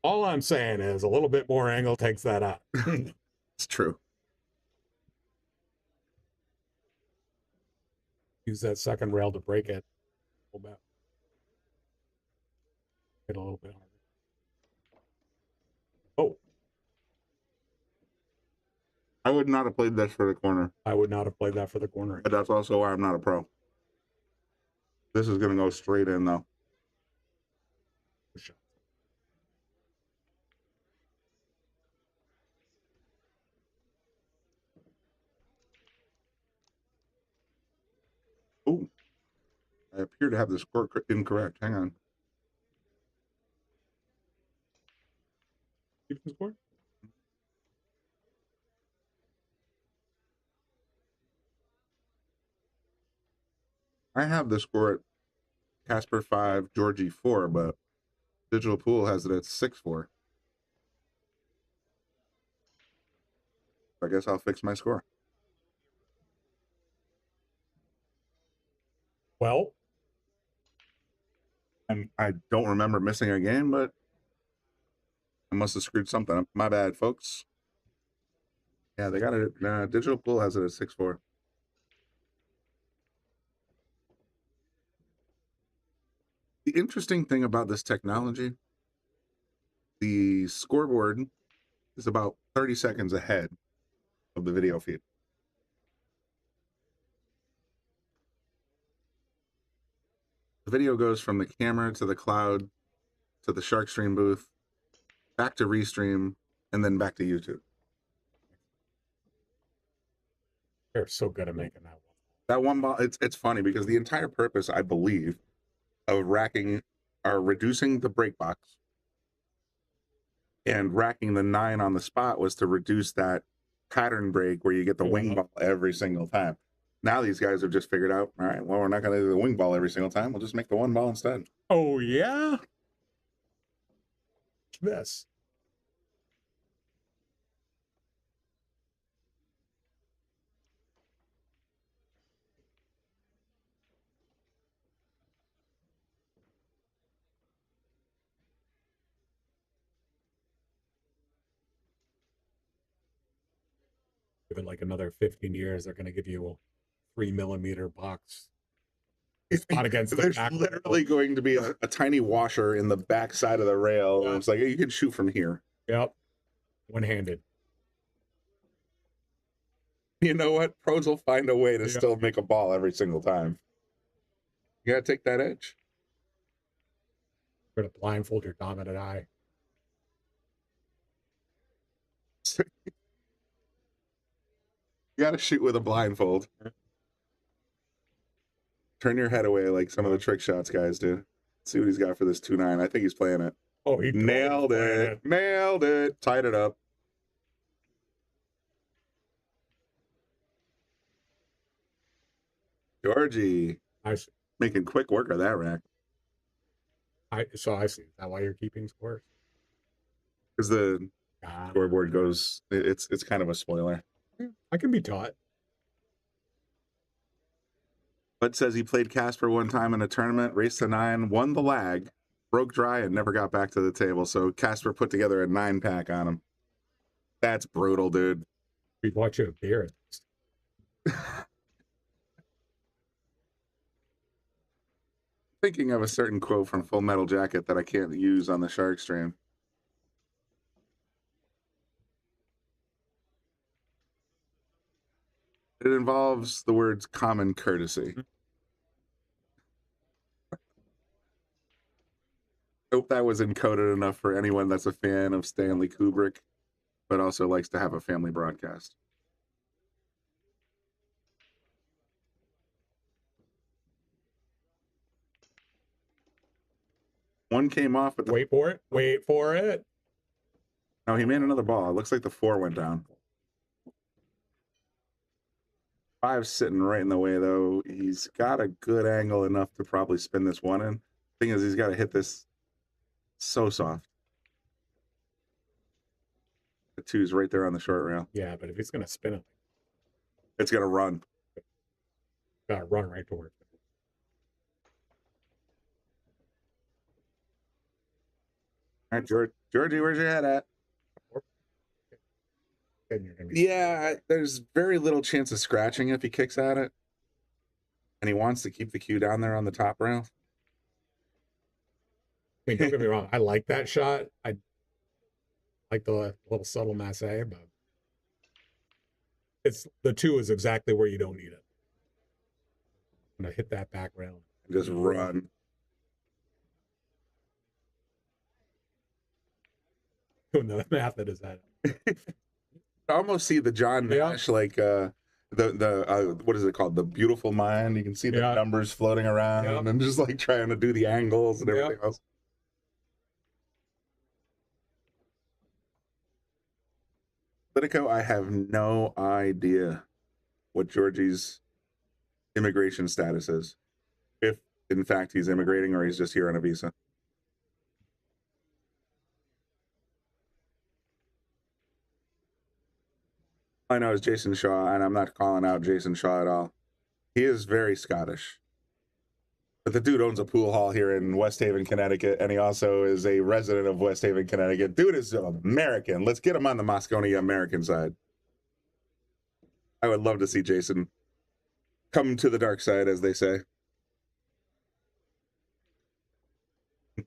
All I'm saying is a little bit more angle takes that out. It's true. Use that second rail to break it a little bit. Hit a little bit harder. Oh. I would not have played this for the corner. I would not have played that for the corner. But that's also why I'm not a pro. This is going to go straight in, though. Oh, I appear to have the score incorrect. Hang on. Keep the score? I have the score at Casper 5, Georgie 4, but Digital Pool has it at 6-4. I guess I'll fix my score. Well, I don't remember missing a game, but I must have screwed something up. My bad, folks. Yeah, they got it. Digital Pool has it at 6-4. The interesting thing about this technology, the scoreboard is about 30 seconds ahead of the video feed. The video goes from the camera to the cloud to the SharkStream booth, back to Restream, and then back to YouTube. they're so good at making that one. That one ball, it's funny because the entire purpose, I believe, of racking or reducing the break box and racking the 9 on the spot was to reduce that pattern break where you get the wing ball every single time. Now these guys have just figured out, all right, well, we're not going to do the wing ball every single time. We'll just make the one ball instead. Oh, yeah? This. Given like another 15 years, they're going to give you a 3mm box. Spot against the There's back literally going to be a tiny washer in the back side of the rail. And it's like, you can shoot from here. Yep. One-handed. You know what? Pros will find a way to still make a ball every single time. You got to take that edge. You're going to blindfold your dominant eye. You got to shoot with a blindfold. Turn your head away like some of the trick shots guys do. See what he's got for this 2-9. I think he's playing it. Oh, he Nailed it. Nailed it. Tied it up. Georgie. Nice. Making quick work of that rack. I see. Is that why you're keeping scores? Because the scoreboard goes, it's kind of a spoiler. I can be taught. Bud says he played Casper one time in a tournament, raced to 9, won the lag, broke dry, and never got back to the table. So Casper put together a 9-pack on him. That's brutal, dude. We bought you a beer. Thinking of a certain quote from Full Metal Jacket that I can't use on the Shark stream. It involves the words common courtesy. Hope that was encoded enough for anyone that's a fan of Stanley Kubrick, but also likes to have a family broadcast. One came off at the... Wait for it. Wait for it. No, he made another ball. It looks like the 4 went down. 5's sitting right in the way, though. He's got a good angle enough to probably spin this 1 in. Thing is, he's got to hit this so soft. The 2's right there on the short rail. Yeah, but if he's going to spin it, it's going to run. Got to run right towards it. All right, Georgie, where's your head at? Yeah, there's very little chance of scratching if he kicks at it. And he wants to keep the cue down there on the top rail. I mean, don't get me wrong. I like that shot. I like the little subtle masse, but the 2 is exactly where you don't need it. I'm going to hit that back rail. Just run. Doing the math that is that. I almost see the John Nash, like the what is it called? The Beautiful Mind. You can see the numbers floating around and just like trying to do the angles and everything else. Politico, I have no idea what Georgie's immigration status is. If in fact he's immigrating or he's just here on a visa. I know is Jason Shaw, and I'm not calling out Jason Shaw at all. He is very Scottish. But the dude owns a pool hall here in West Haven, Connecticut, and he also is a resident of West Haven, Connecticut. Dude is American. Let's get him on the Moscone American side. I would love to see Jason come to the dark side, as they say.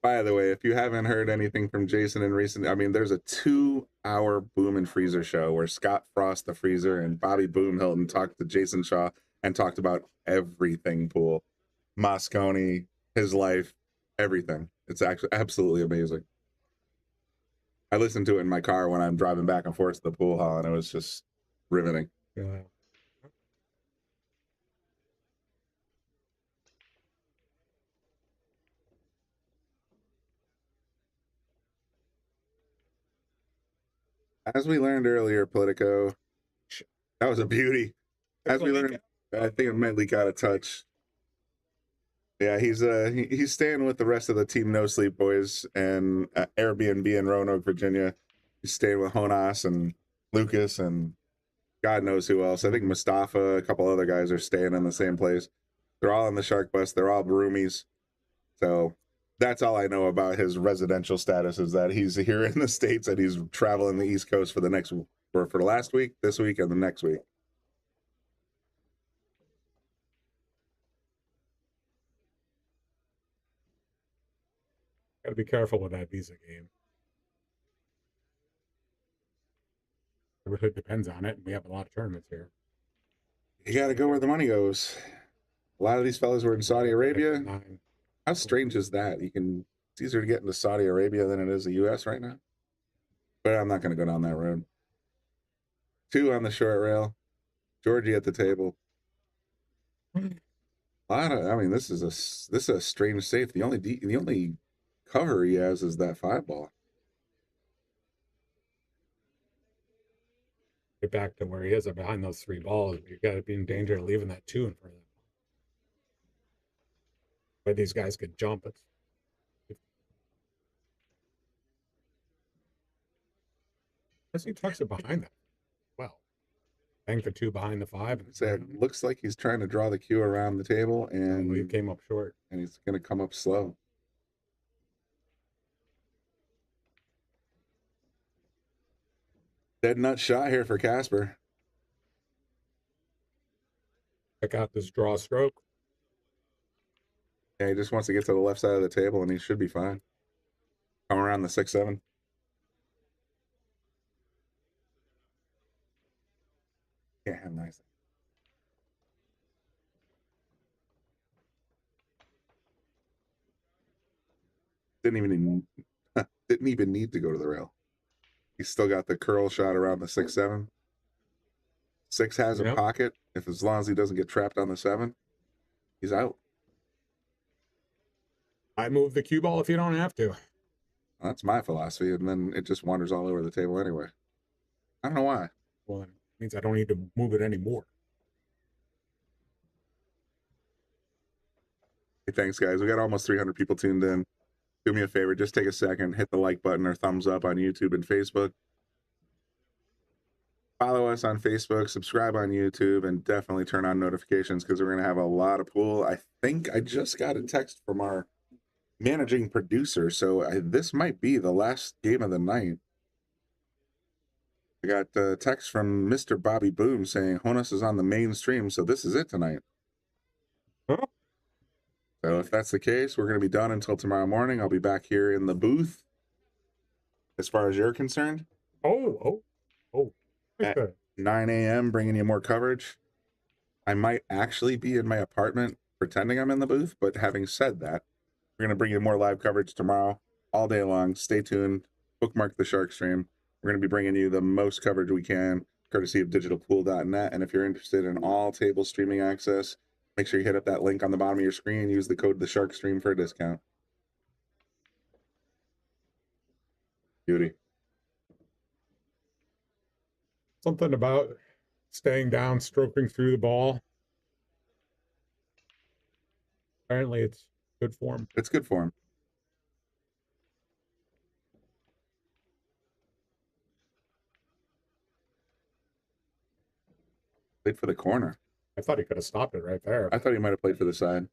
By the way, if you haven't heard anything from Jason in recent, I mean, there's a 2-hour Boom and Freezer show where Scott Frost, the Freezer, and Bobby Boom Hilton talked to Jason Shaw and talked about everything pool, Moscone, his life, everything. It's actually absolutely amazing. I listened to it in my car when I'm driving back and forth to the pool hall, and it was just riveting. Yeah. As we learned earlier, Politico, that was a beauty. As we learned, I think it might leak out a touch. Yeah, he's staying with the rest of the Team No Sleep boys and Airbnb in Roanoke, Virginia. He's staying with Jonas and Lucas and God knows who else. I think Mustafa, a couple other guys are staying in the same place. They're all in the Shark Bus. They're all roomies. So that's all I know about his residential status, is that he's here in the States and he's traveling the East Coast for the last week, this week, and the next week. Got to be careful with that visa game. Everything depends on it, and we have a lot of tournaments here. You got to go where the money goes. A lot of these fellas were in Saudi Arabia. How strange is that? It's easier to get into Saudi Arabia than it is the U.S. right now. But I'm not going to go down that road. 2 on the short rail. Georgie at the table. I mean, this is a strange safe. The only cover he has is that 5-ball. Get back to where he is behind those 3 balls. You got to be in danger of leaving that 2 in front of them. But these guys could jump it. Guess he tucks it behind that. Well, bang the 2 behind the 5. So it looks like he's trying to draw the cue around the table, and he came up short. And he's going to come up slow. Dead nut shot here for Casper. Check out this draw stroke. Yeah, he just wants to get to the left side of the table, and he should be fine. Come around the 6-7. Yeah, nice. Didn't even need to go to the rail. He's still got the curl shot around the 6-7. 6 has a pocket. If as long as he doesn't get trapped on the 7, he's out. I move the cue ball if you don't have to. That's my philosophy, and then it just wanders all over the table anyway. I don't know why. Well, it means I don't need to move it anymore. Hey, thanks, guys. We got almost 300 people tuned in. Do me a favor, just take a second, hit the like button or thumbs up on YouTube and Facebook. Follow us on Facebook, subscribe on YouTube, and definitely turn on notifications because we're going to have a lot of pool. I think I just got a text from our managing producer, so this might be the last game of the night. I got a text from Mr. Bobby Boom saying Honus is on the main stream, so this is it tonight. Huh? So if that's the case, we're going to be done until tomorrow morning. I'll be back here in the booth as far as you're concerned. Oh. At 9 a.m. bringing you more coverage. I might actually be in my apartment pretending I'm in the booth, but having said that, we're going to bring you more live coverage tomorrow all day long. Stay tuned. Bookmark the Shark Stream. We're going to be bringing you the most coverage we can, courtesy of digitalpool.net. And if you're interested in all table streaming access, make sure you hit up that link on the bottom of your screen. Use the code TheSharkStream for a discount. Beauty. Something about staying down, stroking through the ball. Apparently it's good form. It's good form. Played for the corner. I thought he could have stopped it right there. I thought he might have played for the side.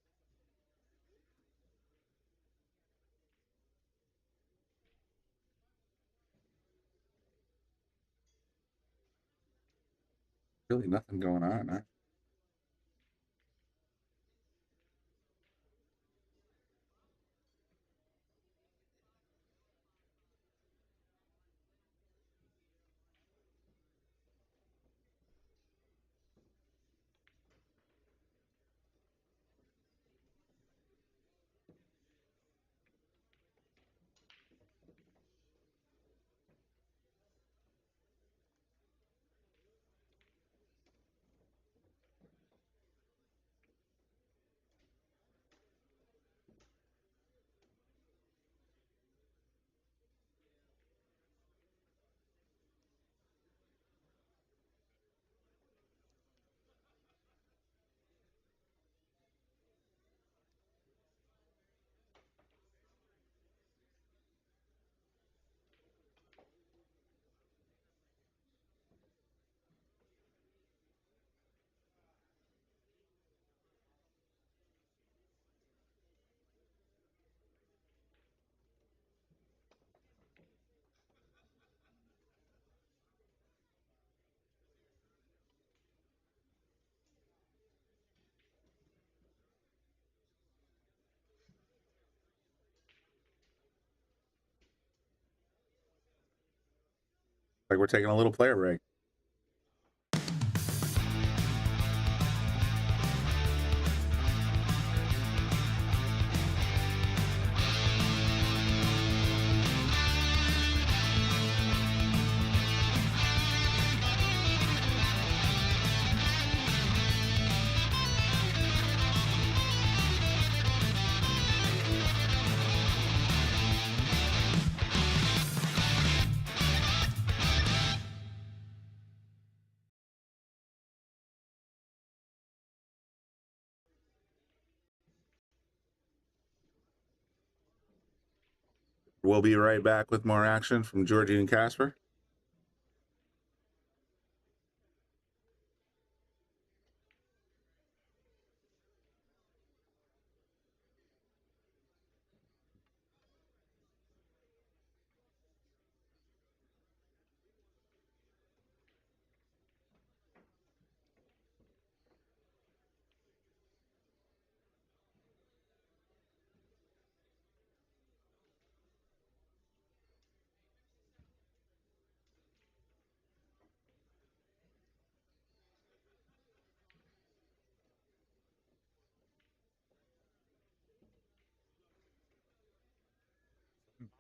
Really nothing going on, huh? Like we're taking a little player break. We'll be right back with more action from Georgie and Casper.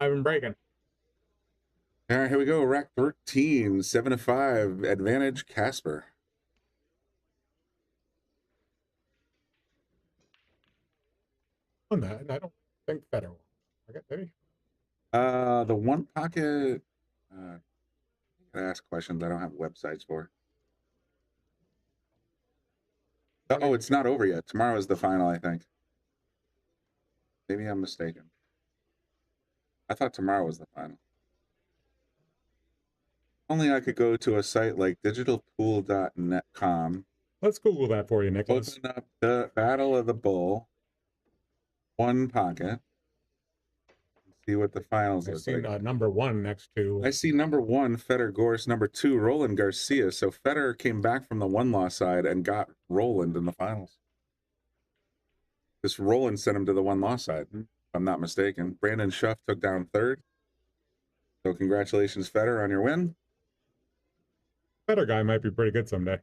I've been breaking. All right, here we go. Rack 13, 7-5, advantage Casper. On that, I don't think Federer will. Okay, maybe. The one pocket, I gotta ask questions I don't have websites for. Oh, it's not over yet. Tomorrow is the final, I think. Maybe I'm mistaken. I thought tomorrow was the final. Only I could go to a site like digitalpool.com. Let's Google that for you, Nicholas. Open up the Battle of the Bull, one pocket. See what the finals I've is seen like. number 1 next to. I see number 1, Federer Gorst. Number 2, Roland Garcia. So Federer came back from the one-loss side and got Roland in the finals. This Roland sent him to the one-loss side, if I'm not mistaken. Brandon Schuff took down 3rd. So congratulations, Federer, on your win. Federer guy might be pretty good someday.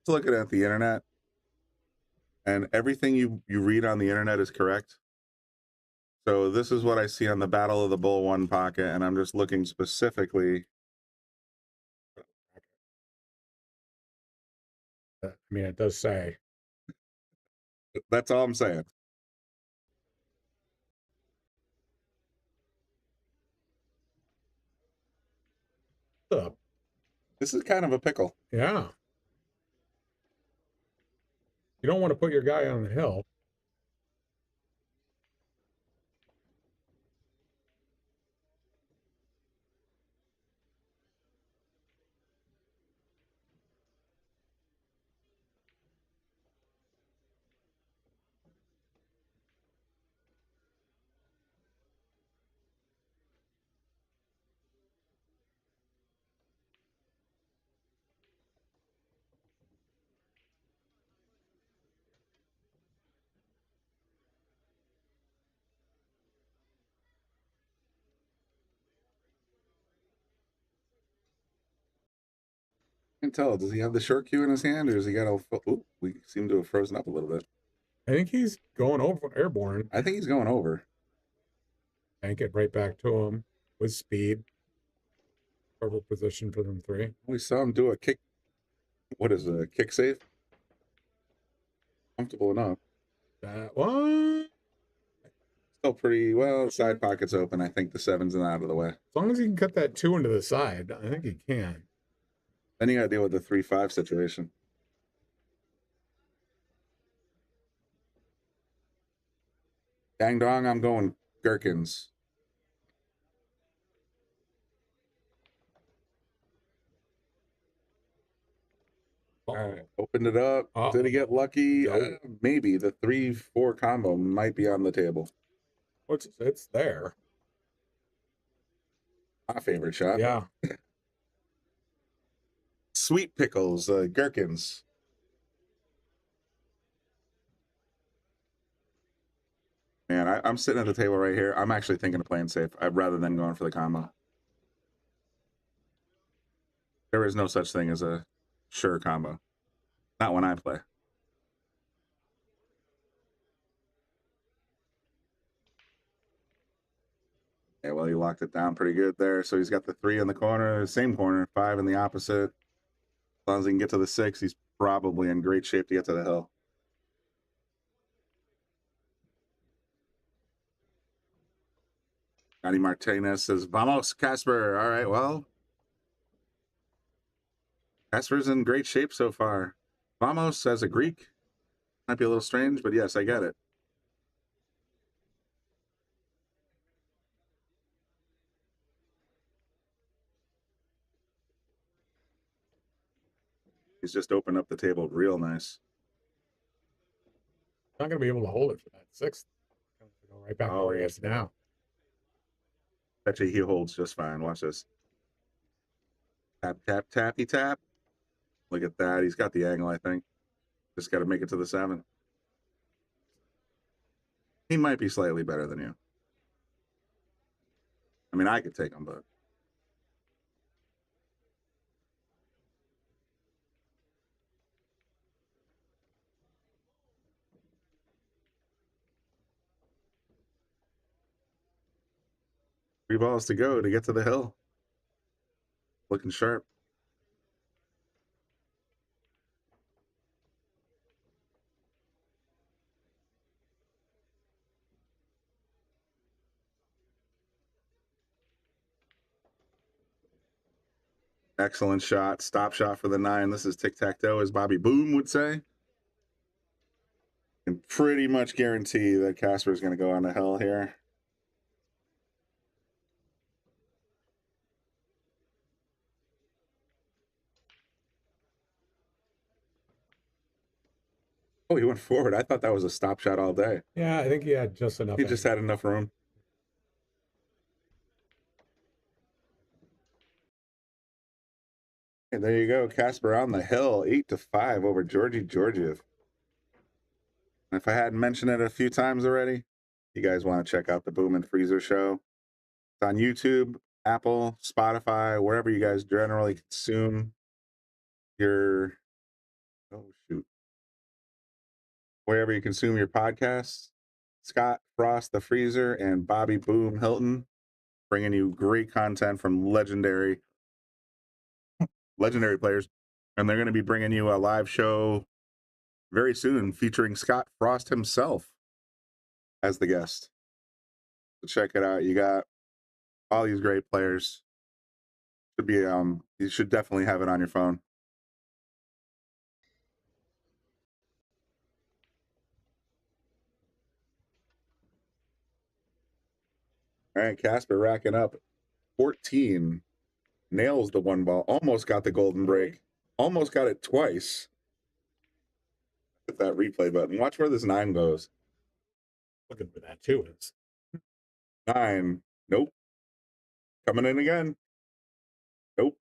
Looking at the internet, and everything you read on the internet is correct. So this is what I see on the Battle of the Bull one pocket, and I'm just looking specifically. I mean, it does say. That's all I'm saying. What's up? This is kind of a pickle. Yeah. You don't want to put your guy on the hill. I can tell. Does he have the short cue in his hand, or has he got a? Ooh, we seem to have frozen up a little bit. I think he's going over airborne. I think he's going over. Bank it right back to him with speed. Perfect position for them 3. We saw him do a kick. What is a kick save? Comfortable enough. That one. Still pretty well. Side pocket's open. I think the 7's and out of the way. As long as he can cut that 2 into the side, I think he can. Then you got to deal with the 3-5 situation. Dang dong, I'm going Gherkins. All right, opened it up. Did he get lucky? Maybe the 3-4 combo might be on the table. It's there. My favorite shot. Yeah. Sweet pickles, Gherkins. Man, I'm sitting at the table right here. I'm actually thinking of playing safe rather than going for the combo. There is no such thing as a sure combo. Not when I play. Yeah, well, he locked it down pretty good there. So he's got the 3 in the corner, same corner, 5 in the opposite. As long as he can get to the 6, he's probably in great shape to get to the hill. Johnny Martinez says, Vamos, Casper. All right, well, Casper's in great shape so far. Vamos as a Greek might be a little strange, but yes, I get it. He's just opened up the table real nice. Not going to be able to hold it for that sixth. Go right back where he is now. Bet you he holds just fine. Watch this. Tap, tap, tappy, tap. Look at that. He's got the angle, I think. Just got to make it to the 7. He might be slightly better than you. I mean, I could take him, but. Three balls to go to get to the hill. Looking sharp. Excellent shot. Stop shot for the 9. This is tic-tac-toe, as Bobby Boom would say. Can pretty much guarantee that Casper is going to go on the hill here. Oh, he went forward. I thought that was a stop shot all day. Yeah, I think he had just enough. He just had enough room. And there you go. Casper on the hill, 8-5 over Georgi Georgiev. And if I hadn't mentioned it a few times already, you guys want to check out the Boom and Freezer show. It's on YouTube, Apple, Spotify, wherever you guys generally consume your, wherever you consume your podcasts. Scott Frost, the Freezer, and Bobby Boom Hilton bringing you great content from legendary players. And they're going to be bringing you a live show very soon featuring Scott Frost himself as the guest. So check it out. You got all these great players. Should be you should definitely have it on your phone. All right, Casper racking up 14. Nails the 1 ball. Almost got the golden break. Almost got it twice. Hit that replay button. Watch where this 9 goes. Looking for that too. It's 9. Nope. Coming in again. Nope.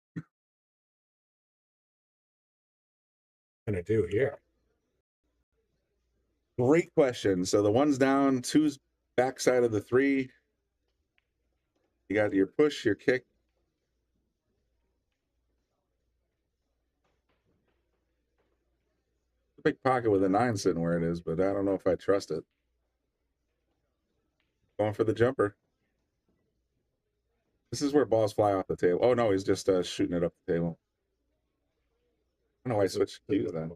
gonna do here. Great question. So the 1's down, 2's backside of the 3. You got your push, your kick. Big pocket with a 9 sitting where it is, but I don't know if I trust it. Going for the jumper. This is where balls fly off the table. Oh no, he's just shooting it up the table. I don't know why I switched cues then.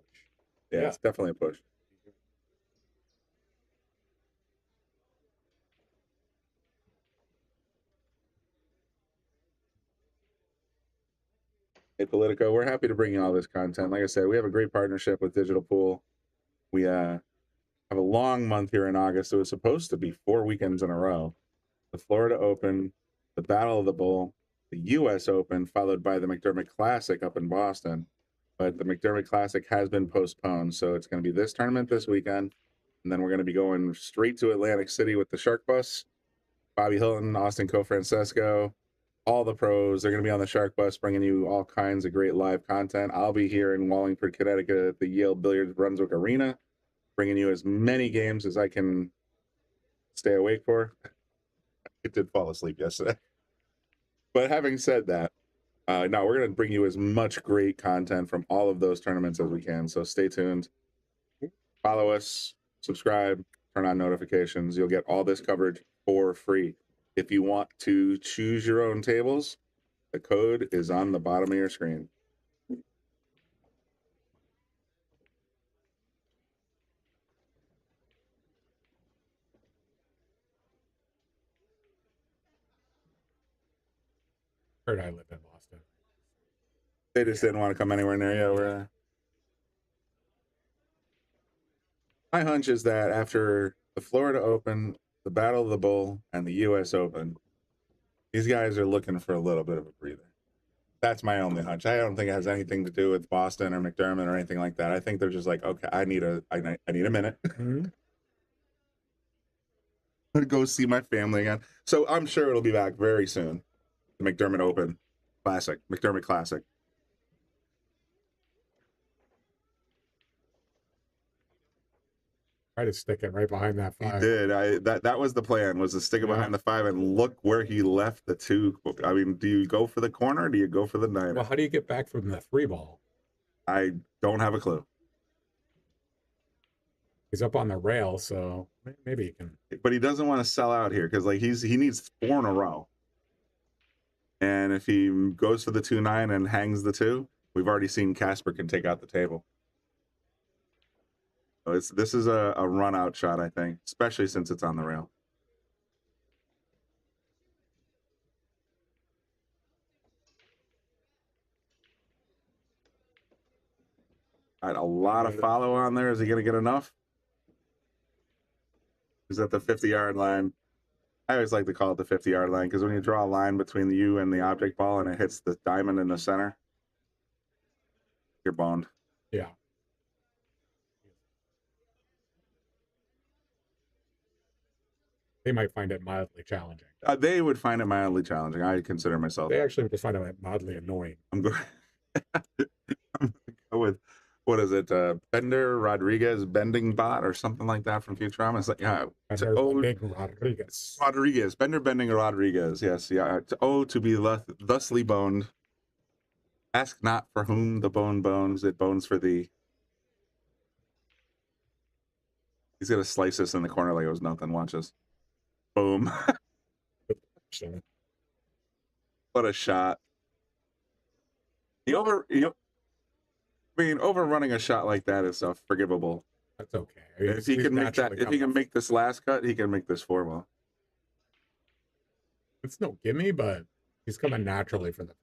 Yeah, it's definitely a push. Hey Politico, we're happy to bring you all this content. Like I said, we have a great partnership with Digital Pool. We have a long month here in August. It was supposed to be 4 weekends in a row. The Florida Open, the Battle of the Bull, the U.S. Open, followed by the McDermott Classic up in Boston. But the McDermott Classic has been postponed, so it's going to be this tournament this weekend, and then we're going to be going straight to Atlantic City with the Shark Bus. Bobby Hilton, Austin Cofrancesco, all the pros. They're going to be on the Shark Bus, bringing you all kinds of great live content. I'll be here in Wallingford, Connecticut at the Yale Billiards Brunswick Arena, bringing you as many games as I can stay awake for. I did fall asleep yesterday. But having said that, no, we're going to bring you as much great content from all of those tournaments as we can. So stay tuned. Follow us, subscribe, turn on notifications. You'll get all this coverage for free. If you want to choose your own tables, the code is on the bottom of your screen. Heard I live in Boston. They just didn't want to come anywhere near you. My hunch is that after the Florida Open, the Battle of the Bull, and the U.S. Open, these guys are looking for a little bit of a breather. That's my only hunch. I don't think it has anything to do with Boston or McDermott or anything like that. I think they're just like, okay, I need a minute. Mm-hmm. To go see my family again. So I'm sure it'll be back very soon. The McDermott Open Classic, McDermott Classic. Try to stick it right behind that He 5. did. That was the plan, was to stick it behind the 5 and look where he left the 2. I mean, do you go for the corner or do you go for the 9? Well, how do you get back from the 3 ball? I don't have a clue. He's up on the rail, so maybe he can. But he doesn't want to sell out here because like he needs 4 in a row. And if he goes for the 2-9 and hangs the 2, we've already seen Casper can take out the table. So this is a run out shot, I think, especially since it's on the rail. All right, a lot of follow on there. Is he going to get enough? He's at the 50-yard line. I always like to call it the 50-yard line because when you draw a line between you and the object ball and it hits the diamond in the center, you're boned. Yeah. They might find it mildly challenging. They would find it mildly challenging. I consider myself. They actually would find it mildly annoying. I'm going to go with, what is it? Bender Rodriguez Bending Bot or something like that from Futurama. It's like, yeah. Big Rodriguez. Rodriguez. Bender Bending Rodriguez. Yes. Yeah. To be thusly boned. Ask not for whom the bone bones. It bones for thee. He's going to slice this in the corner like it was nothing. Watch this. Boom. What a shot. Overrunning a shot like that is forgivable. That's okay. I mean, If he can make that, if he can make this last cut, he can make this 4 ball. It's no gimme, but he's coming naturally for the.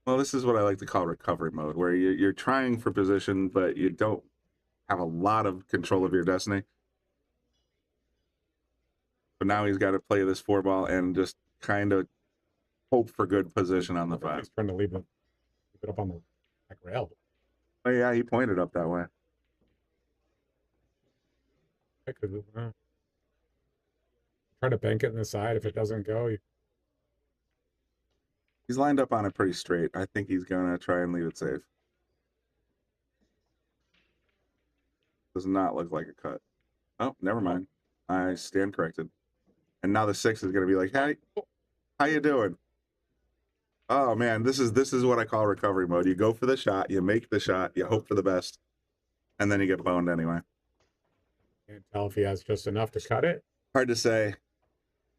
Well, this is what I like to call recovery mode, where you're trying for position, but you don't have a lot of control of your destiny. But now he's got to play this 4 ball and just kind of hope for good position on the 5. He's trying to leave it up on the back rail. Oh yeah, he pointed up that way. I could try to bank it in the side. If it doesn't go, He's lined up on it pretty straight. I think he's gonna try and leave it safe. Does not look like a cut. Oh, never mind. I stand corrected. And now the 6 is gonna be like, hey, how you doing? Oh man, this is what I call recovery mode. You go for the shot, you make the shot, you hope for the best, and then you get boned anyway. can't tell if he has just enough to cut it. Hard to say.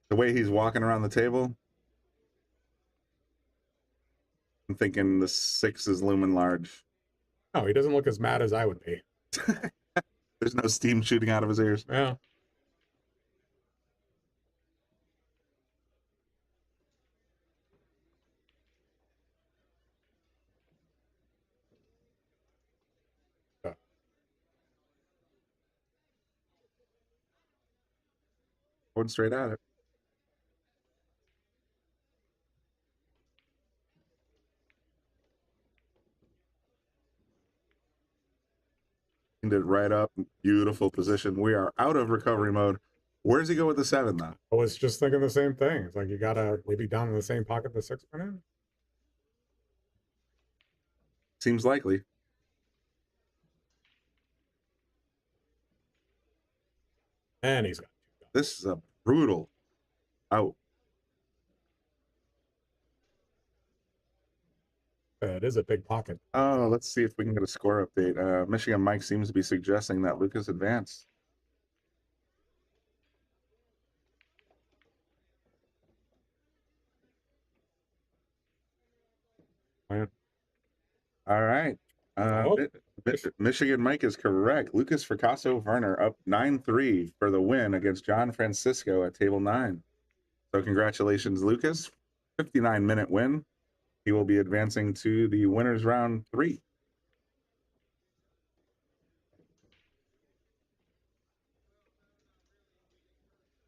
The way he's walking around the table, I'm thinking the 6 is looming large. No, he doesn't look as mad as I would be. There's no steam shooting out of his ears. Yeah. Going straight at it. It right up. Beautiful position. We are out of recovery mode. Where does he go with the 7 though? I was just thinking the same thing. It's like you gotta maybe down in the same pocket the 6 went in. Seems likely. And he's got 2 guns. This is a brutal out. It is a big pocket. Oh, let's see if we can get a score update. Michigan Mike seems to be suggesting that Lucas advanced. Yeah. All right. Michigan Mike is correct. Lucas Fracasso Werner up 9-3 for the win against John Francisco at table 9. So congratulations, Lucas. 59-minute win. He will be advancing to the winners round 3.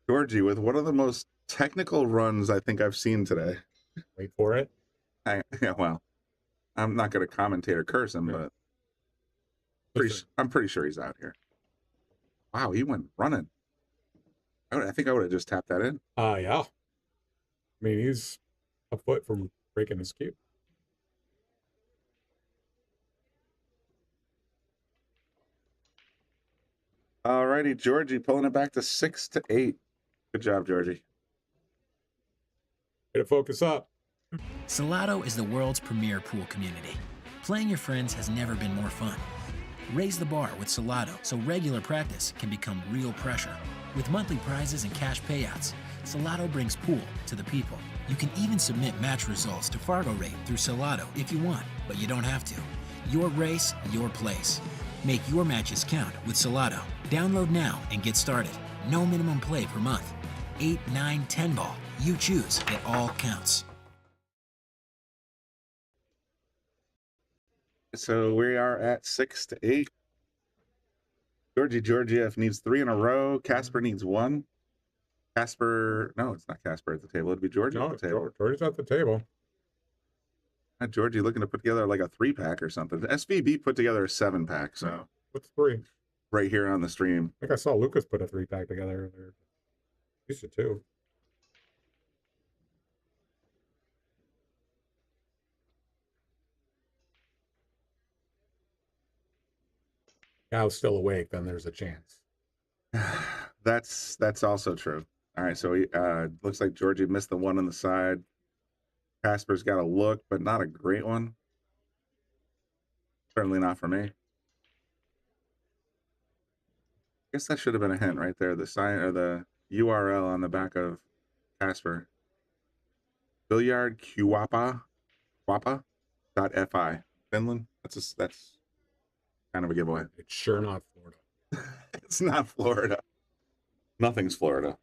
Georgie with one of the most technical runs I think I've seen today. Wait for it. Yeah, well, I'm not going to commentate or curse him, but I'm pretty sure he's out here. Wow, he went running. I think I would have just tapped that in. Yeah. I mean, he's a foot from breaking his cue. All righty, Georgie pulling it back to 6-8. Good job, Georgie. Way to focus up. Salotto is the world's premier pool community. Playing your friends has never been more fun. Raise the bar with Salotto so regular practice can become real pressure. With monthly prizes and cash payouts, Salotto brings pool to the people. You can even submit match results to Fargo Rate through Salotto if you want, but you don't have to. Your race, your place. Make your matches count with Salotto. Download now and get started. No minimum play per month. 8, 9, 10 ball. You choose. It all counts. So we are at 6-8. Georgi Georgiev needs 3 in a row. Casper needs 1. Casper, no, it's not Casper at the table. It'd be Georgie at the table. Georgie's at the table. Georgie looking to put together like a 3-pack or something. The SVB put together a 7-pack. So what's 3? Right here on the stream. I think I saw Lucas put a 3-pack together. Used to 2. I was still awake, then there's a chance. That's also true. All right, so he looks like Georgie missed the one on the side. Casper's got a look, but not a great one. Certainly not for me. I guess that should have been a hint right there. The sign or the URL on the back of Casper. Billiard Kuapa.fi. Finland. That's kind of a giveaway. It's sure not Florida. It's not Florida. Nothing's Florida.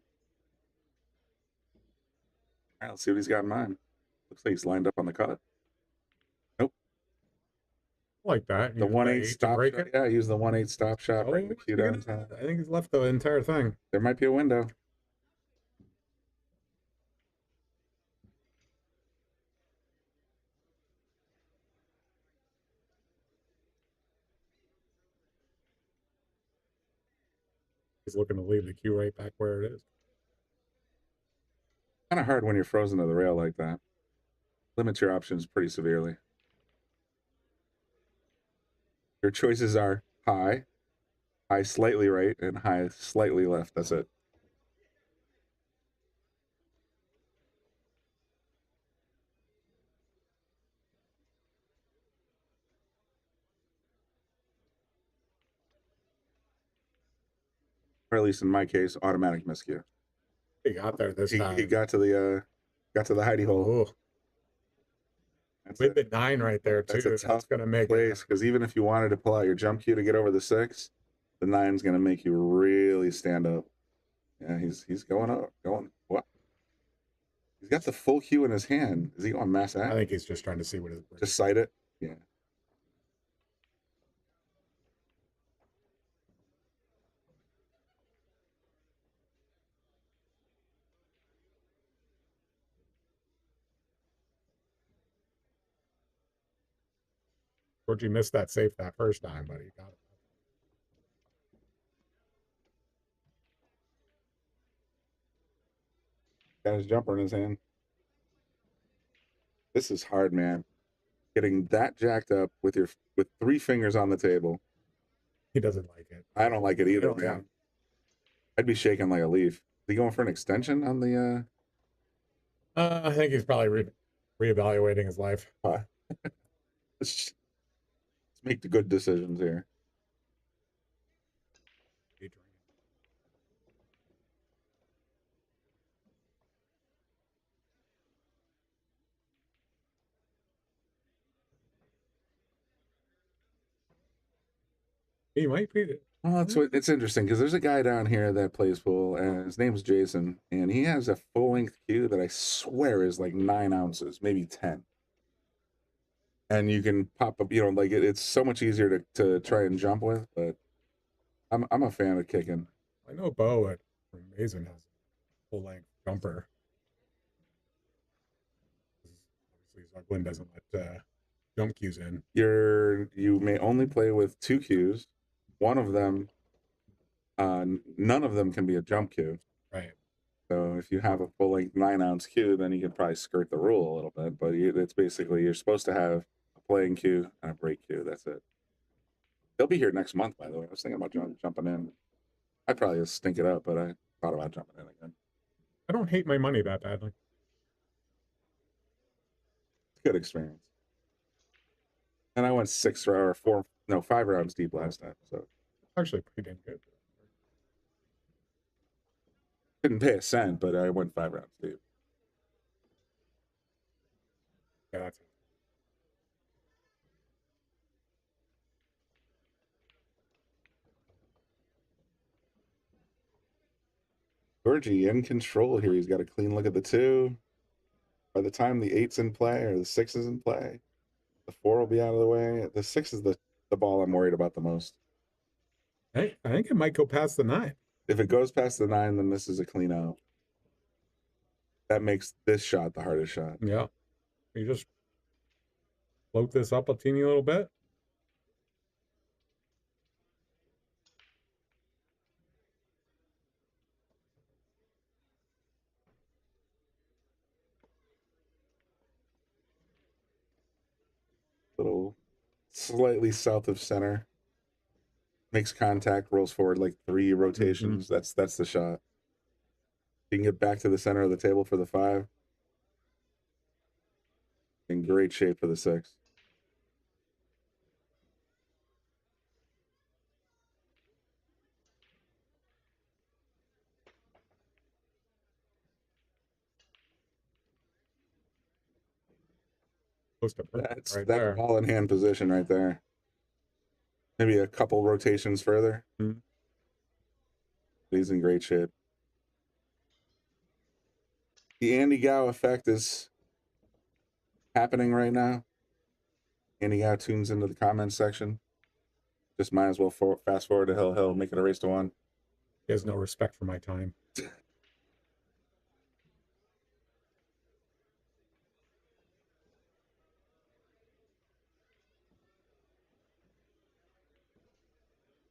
All right, let's see what he's got in mind. Looks like he's lined up on the cut. Nope. Like that. The 1-8 stop shot. Yeah, use the 1-8 stop shot. Bring the cue down. I think he's left the entire thing. There might be a window. He's looking to leave the cue right back where it is. Kind of hard when you're frozen to the rail like that. Limits your options pretty severely. Your choices are high slightly right, and high slightly left. That's it. Or at least in my case, automatic miscue. He got there this time. He got to the hidey hole. With the 9 right there too. That's a tough gonna make place because even if you wanted to pull out your jump cue to get over the 6, the 9's gonna make you really stand up. Yeah, he's going up, going what? He's got the full cue in his hand. Is he going mass act? I think he's just trying to see what his just sight it. Yeah. Georgie missed that safe that first time, but he got it. Got his jumper in his hand. This is hard, man. Getting that jacked up with 3 fingers on the table. He doesn't like it. I don't like it either, man. I'd be shaking like a leaf. Is he going for an extension on the I think he's probably reevaluating his life. Let's make the good decisions here. He might be. Well, that's what it's interesting because there's a guy down here that plays pool, and his name's Jason, and he has a full length cue that I swear is like 9 ounces, maybe 10. And you can pop up, like it's so much easier to try and jump with. But I'm a fan of kicking. I know Bo at Mason has a full length jumper. Obviously, Zuglin doesn't let jump cues in. You may only play with 2 cues. One of them, none of them can be a jump cue. Right. So if you have a full length 9 ounce cue, then you can probably skirt the rule a little bit. But it's basically you're supposed to have a playing cue and a break cue. That's it. They'll be here next month, by the way. I was thinking about jumping in. I'd probably just stink it up, but I thought about jumping in again. I don't hate my money that badly. It's a good experience. And I went 5 rounds deep last time, so Actually pretty damn good. didn't pay a cent, but I went 5 rounds deep. Yeah, that's it. Georgie in control here. He's got a clean look at the 2. By the time the 8's in play or the 6 is in play, the 4 will be out of the way. The 6 is the ball I'm worried about the most. Hey, I think it might go past the 9. If it goes past the 9, then this is a clean out. That makes this shot the hardest shot. Yeah. You just float this up a teeny little bit. Little slightly south of center. Makes contact, rolls forward like 3 rotations. That's the shot. You can get back to the center of the table for the 5. In great shape for the 6. That's right that there. ball in hand position right there. Maybe a couple rotations further. He's in great shape. The Andy Gow effect is happening right now. Andy Gow tunes into the comments section. Just might as well fast forward to Hill, make it a race to 1. He has no respect for my time.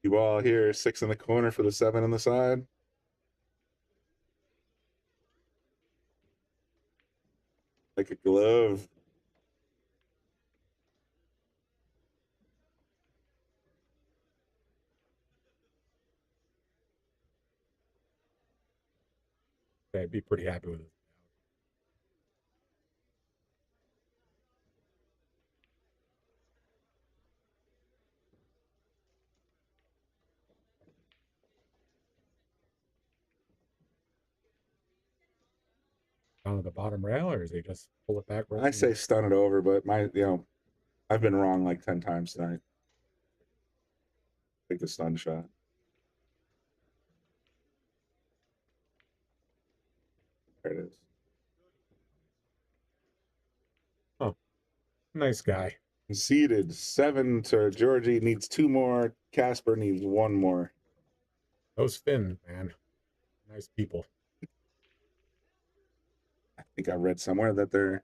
You all here, 6 in the corner for the 7 on the side. Like a glove. Okay, I'd be pretty happy with it. Down to the bottom rail, or does he just pull it back? I say stun it over, but I've been wrong like 10 times tonight. Take the stun shot. There it is. Oh, nice guy. Conceded 7 to Georgie. Needs 2 more. Casper needs 1 more. Those Finns, man. Nice people. I think I read somewhere that they're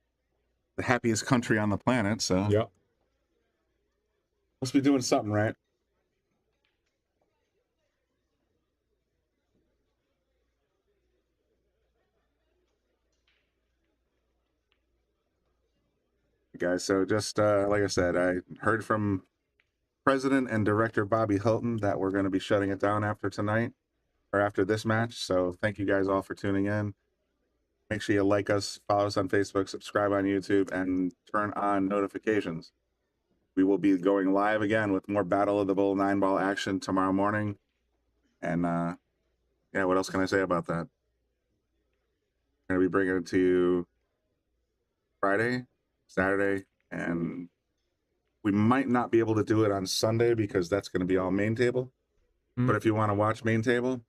the happiest country on the planet, so yeah, must be doing something right. Guys, so just like I said, I heard from President and Director Bobby Hilton that we're going to be shutting it down after tonight or after this match. So thank you guys all for tuning in. Make sure you like us, follow us on Facebook, subscribe on YouTube, and turn on notifications. We will be going live again with more Battle of the Bull 9-ball action tomorrow morning. And yeah, what else can I say about that? We're going to be bringing it to you Friday, Saturday, and We might not be able to do it on Sunday because that's going to be all main table. But if you want to watch main table,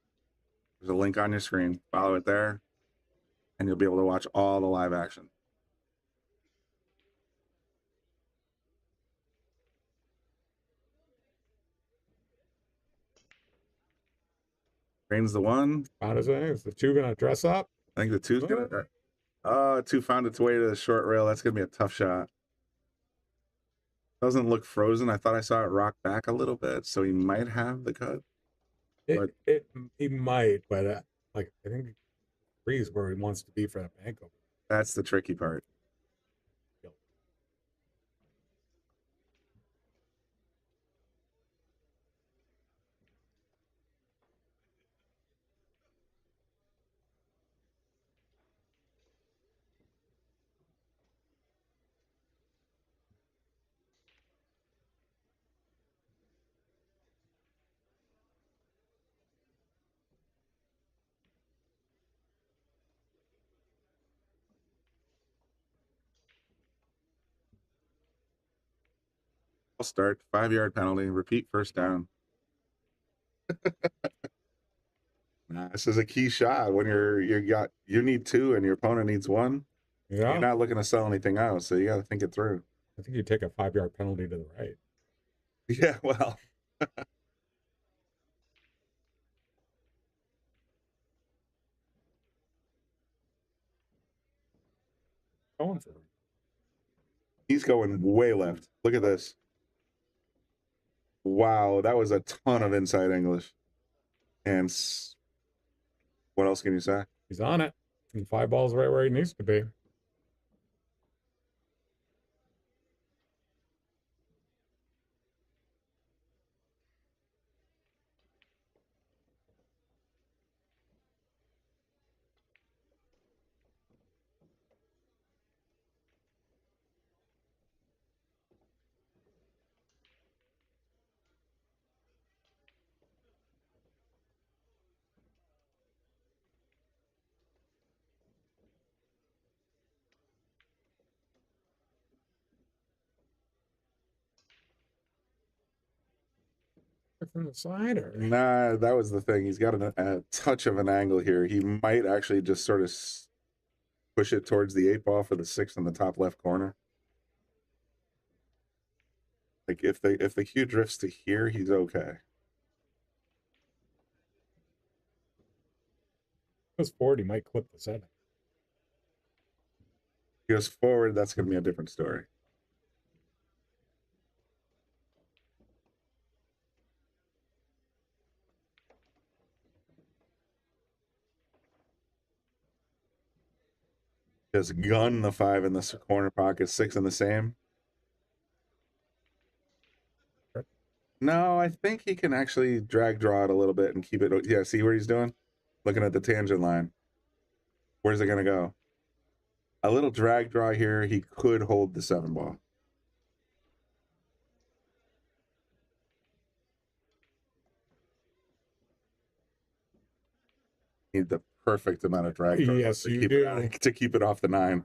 there's a link on your screen. Follow it there, and you'll be able to watch all the live action. Rain's the one. Is the two gonna dress up? I think the two's gonna. Oh, two found its way to the short rail. That's gonna be a tough shot. Doesn't look frozen. I thought I saw it rock back a little bit, so he might have the cut. He might, but like I think he's where he wants to be for that bank opener. That's the tricky part. I'll start 5-yard penalty, repeat first down. Nah, this is a key shot when you need two and your opponent needs one. Yeah. You're not looking to sell anything out, so you got to think it through. I think you take a 5-yard penalty to the right. Yeah, well. Going for him. He's going way left. Look at this. Wow, that was a ton of inside English. And what else can you say? He's on it. And 5 balls right where he needs to be. From the side, or Nah, that was the thing. He's got a touch of an angle here. He might actually just sort of push it towards the 8 ball for the 6 in the top left corner. Like if the cue drifts to here, he's okay. goes forward, he might clip the 7. He goes forward, that's going to be a different story. Just gun the 5 in the corner pocket, 6 in the same. No, I think he can actually drag draw it a little bit and keep it. Yeah, see what he's doing? Looking at the tangent line. Where's it going to go? A little drag draw here. He could hold the 7 ball. Need the perfect amount of drag draw to keep it off the 9.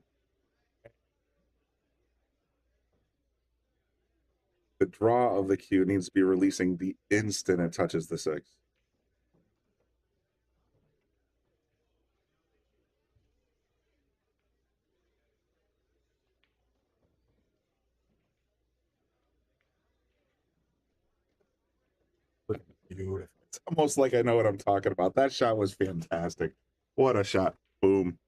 The draw of the cue needs to be releasing the instant it touches the 6. Beautiful. It's almost like I know what I'm talking about. That shot was fantastic. What a shot. Boom.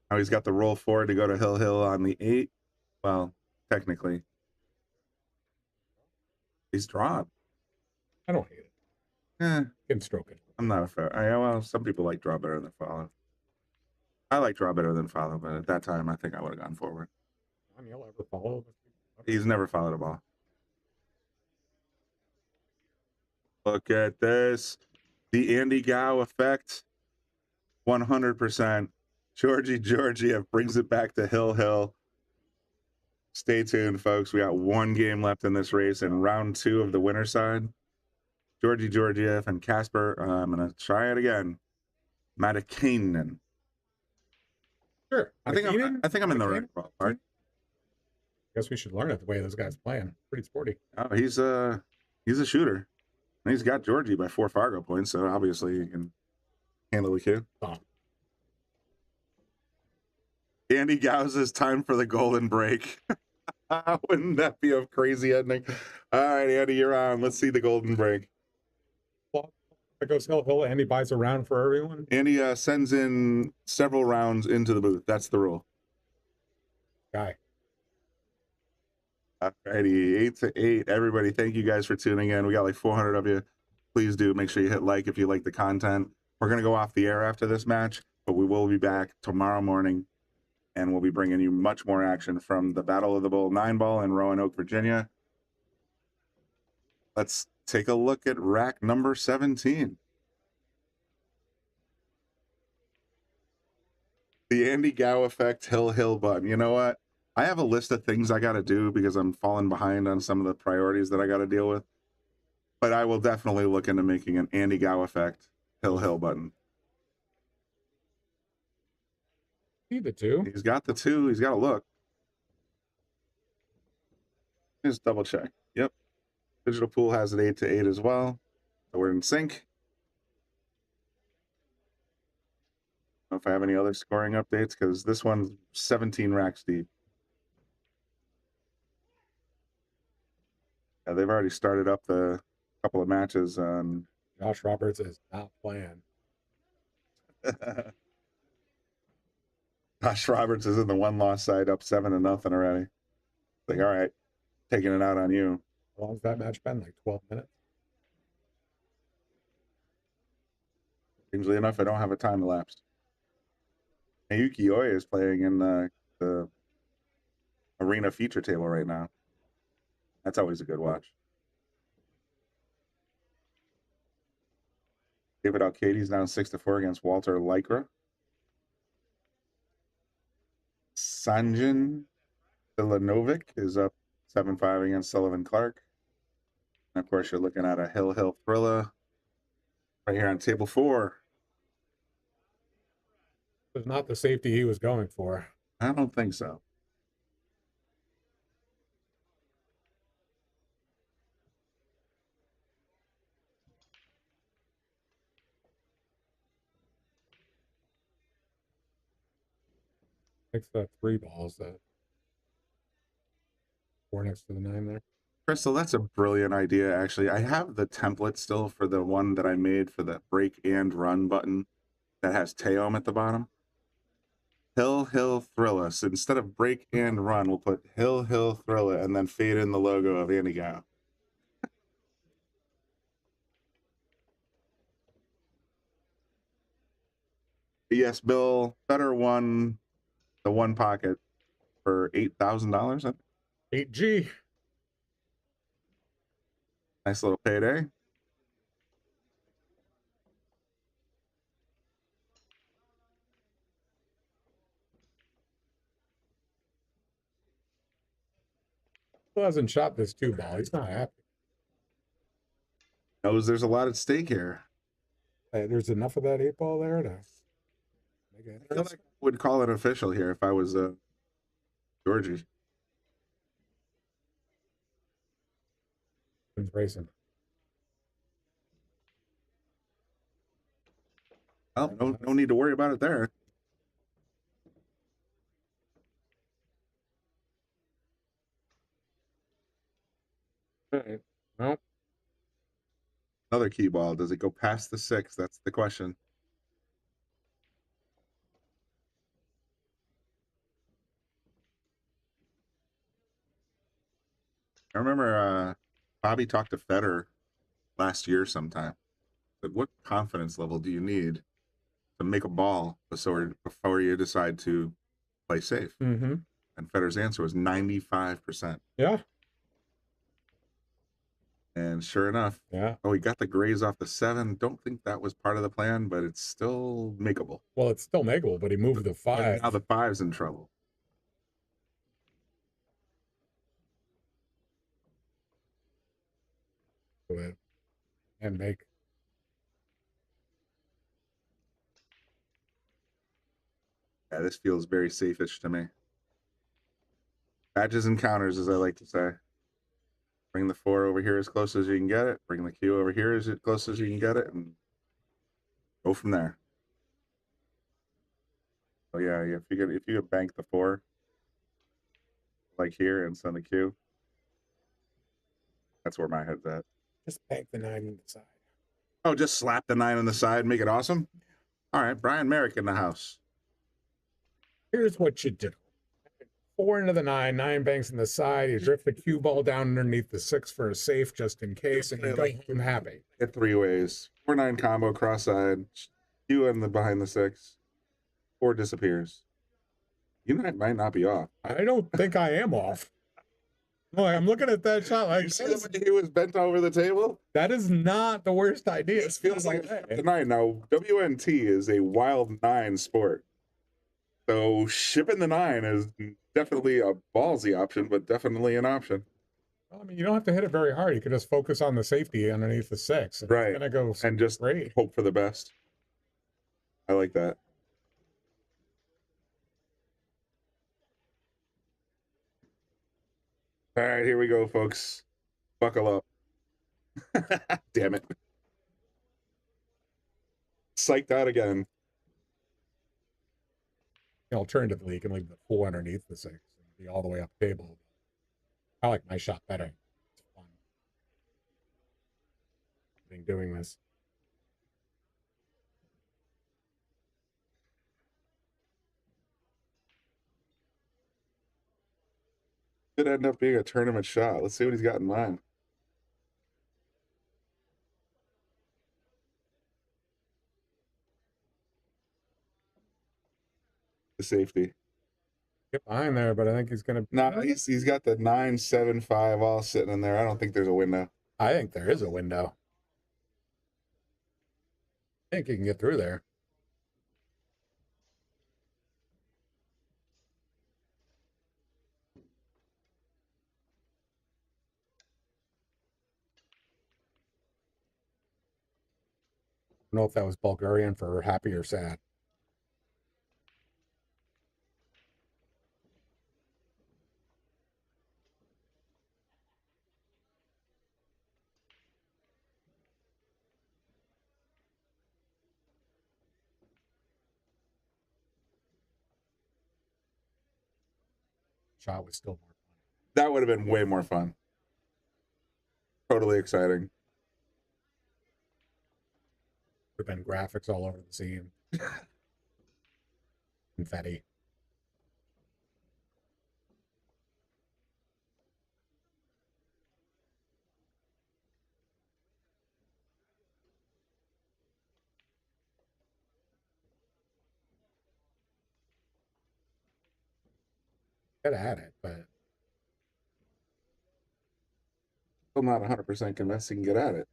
Now he's got the roll forward to go to Hill on the 8. Well, technically. He's drawn. I don't hate it. Can stroke it. I'm not a fan. Well, some people like draw better than follow. I like draw better than follow, but at that time, I think I would have gone forward. You'll ever follow? He's never followed a ball. Look at this. The Andy Gow effect. 100%. Georgi Georgiev brings it back to Hill. Stay tuned, folks. We got 1 game left in this race in round 2 of the winner side. Georgi Georgiev and Casper. I'm going to try it again. Matikainen. Sure. I think I'm in the right ballpark. Guess we should learn it the way this guy's playing. Pretty sporty. Oh, he's a shooter. And he's got Georgie by 4 Fargo points, so obviously he can handle the kid. Oh. Andy Gauza's time for the golden break. Wouldn't that be a crazy ending? All right, Andy, you're on. Let's see the golden break. It goes hill. Andy buys a round for everyone. Andy sends in several rounds into the booth. That's the rule. Guy. Alrighty, 8-8. Everybody, thank you guys for tuning in. We got like 400 of you. Please do make sure you hit like if you like the content. We're going to go off the air after this match, but we will be back tomorrow morning, and we'll be bringing you much more action from the Battle of the Bull 9-ball in Roanoke, Virginia. Let's take a look at rack number 17. The Andy Gow effect, Hill button. You know what? I have a list of things I got to do because I'm falling behind on some of the priorities that I got to deal with. But I will definitely look into making an Andy Gow effect, Hill button. See the 2. He's got the 2. He's got to look. Just double check. Yep. Digital Pool has it 8-8 as well. So we're in sync. I don't know if I have any other scoring updates because this one's 17 racks deep. Yeah, they've already started up the couple of matches on. Josh Roberts is not playing. Josh Roberts is in the 1-loss side, up 7-0 already. Like, all right, taking it out on you. How long's that match been? Like 12 minutes? Strangely enough, I don't have a time elapsed. Yuki Oya is playing in the arena feature table right now. That's always a good watch. David Alcades down 6-4 against Walter Lycra. Sanjin Silanovic is up 7-5 against Sullivan Clark. And of course, you're looking at a Hill Thriller right here on table 4. It's not the safety he was going for. I don't think so. Makes that 3 balls. That 4 next to the 9 there. Crystal, that's a brilliant idea, actually. I have the template still for the one that I made for the break and run button that has Taom at the bottom. Hill Thriller. So instead of break and run, we'll put Hill Thriller and then fade in the logo of Andy Gow. Yes, Bill, better won the 1 pocket for $8,000. 8G. Nice little payday. Still hasn't shot this 2 ball. He's not happy. Knows there's a lot at stake here. Hey, there's enough of that 8 ball there to make it. I feel like I would call it official here if I was Georgie. Racing. Well, no need to worry about it there. All right. Well, Another key ball. Does it go past the 6? That's the question. I remember Bobby talked to Federer last year sometime. But what confidence level do you need to make a ball before you decide to play safe? mm-hmm. And Federer's answer was 95%. Yeah. And sure enough, Yeah. he got the graze off the 7. Don't think that was part of the plan, but it's still makeable. Well, it's still makeable, but he moved the 5. Now the 5's in trouble. And make. Yeah, this feels very safe-ish to me. Badges and counters, as I like to say. Bring the 4 over here as close as you can get it. Bring the Q over here as close as you can get it, and go from there. Oh yeah, if you could bank the 4, like here, and send the Q, that's where my head's at. Just bank the 9 on the side. Oh, just slap the 9 on the side, make it awesome. All right, Brian Merrick in the house. Here's what you do. 4 into the 9, 9 banks in the side. You drift the cue ball down underneath the 6 for a safe just in case, and you go home happy. Hit 3 ways. 4-9 combo cross side. Q in the behind the 6. 4 disappears. You might not be off. I don't think I am off. No, I'm looking at that shot like You see the way he was bent over the table? that is not the worst idea. This feels like the 9. Now, WNT is a wild 9 sport. So shipping the 9 is definitely a ballsy option, but definitely an option. Well, I mean, you don't have to hit it very hard. You can just focus on the safety underneath the 6. And Right. It's gonna go And just great. hope for the best. I like that. All right, here we go, folks. Buckle up. Damn it. Psyched out again. Alternatively, you can leave the 4 underneath the 6 and be all the way up table. I like my shot better. It's fun. I think doing this. Could end up being a tournament shot. Let's see what he's got in mind. The safety. Get behind there, but I think he's gonna. No, he's got the 9-7-5 all sitting in there. I don't think there's a window. I think there is a window. I think he can get through there. I don't know if that was Bulgarian for happy or sad. Shot was still more fun. That would have been way more fun. Totally exciting. Would have been graphics all over the scene. Confetti. Get at it, but Still not 100% convinced he can get at it.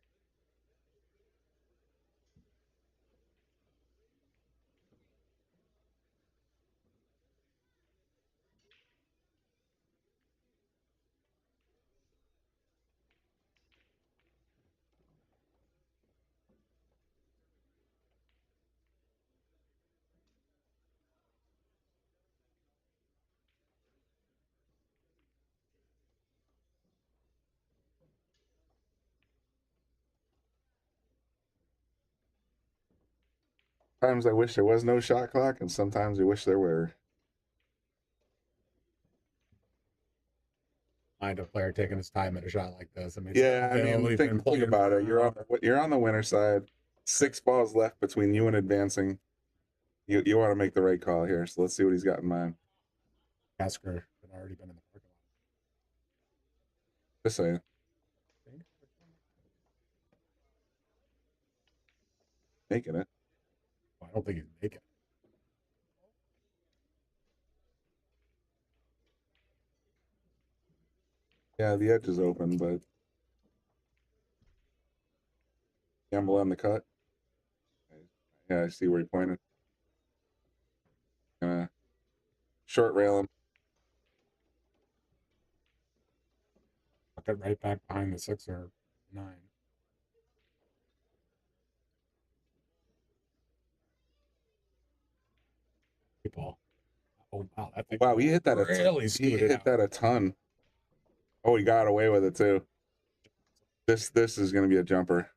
Sometimes I wish there was no shot clock, and sometimes I wish there were. mind a player taking his time at a shot like this. I mean, Yeah, I mean, think about it. You're on the winner side. 6 balls left between you and advancing. You want to make the right call here. So let's see what he's got in mind. Casper had already been in the parking lot. Just saying. Making it. I don't think he's making it. Yeah, the edge is open, but gamble on the cut. Yeah, I see where he pointed. Short rail him. I'll get right back behind the 6 or 9. Ball. Oh wow, that thing Wow, he hit that really he scooted hit out. that a ton. Oh, he got away with it too. This is going to be a jumper.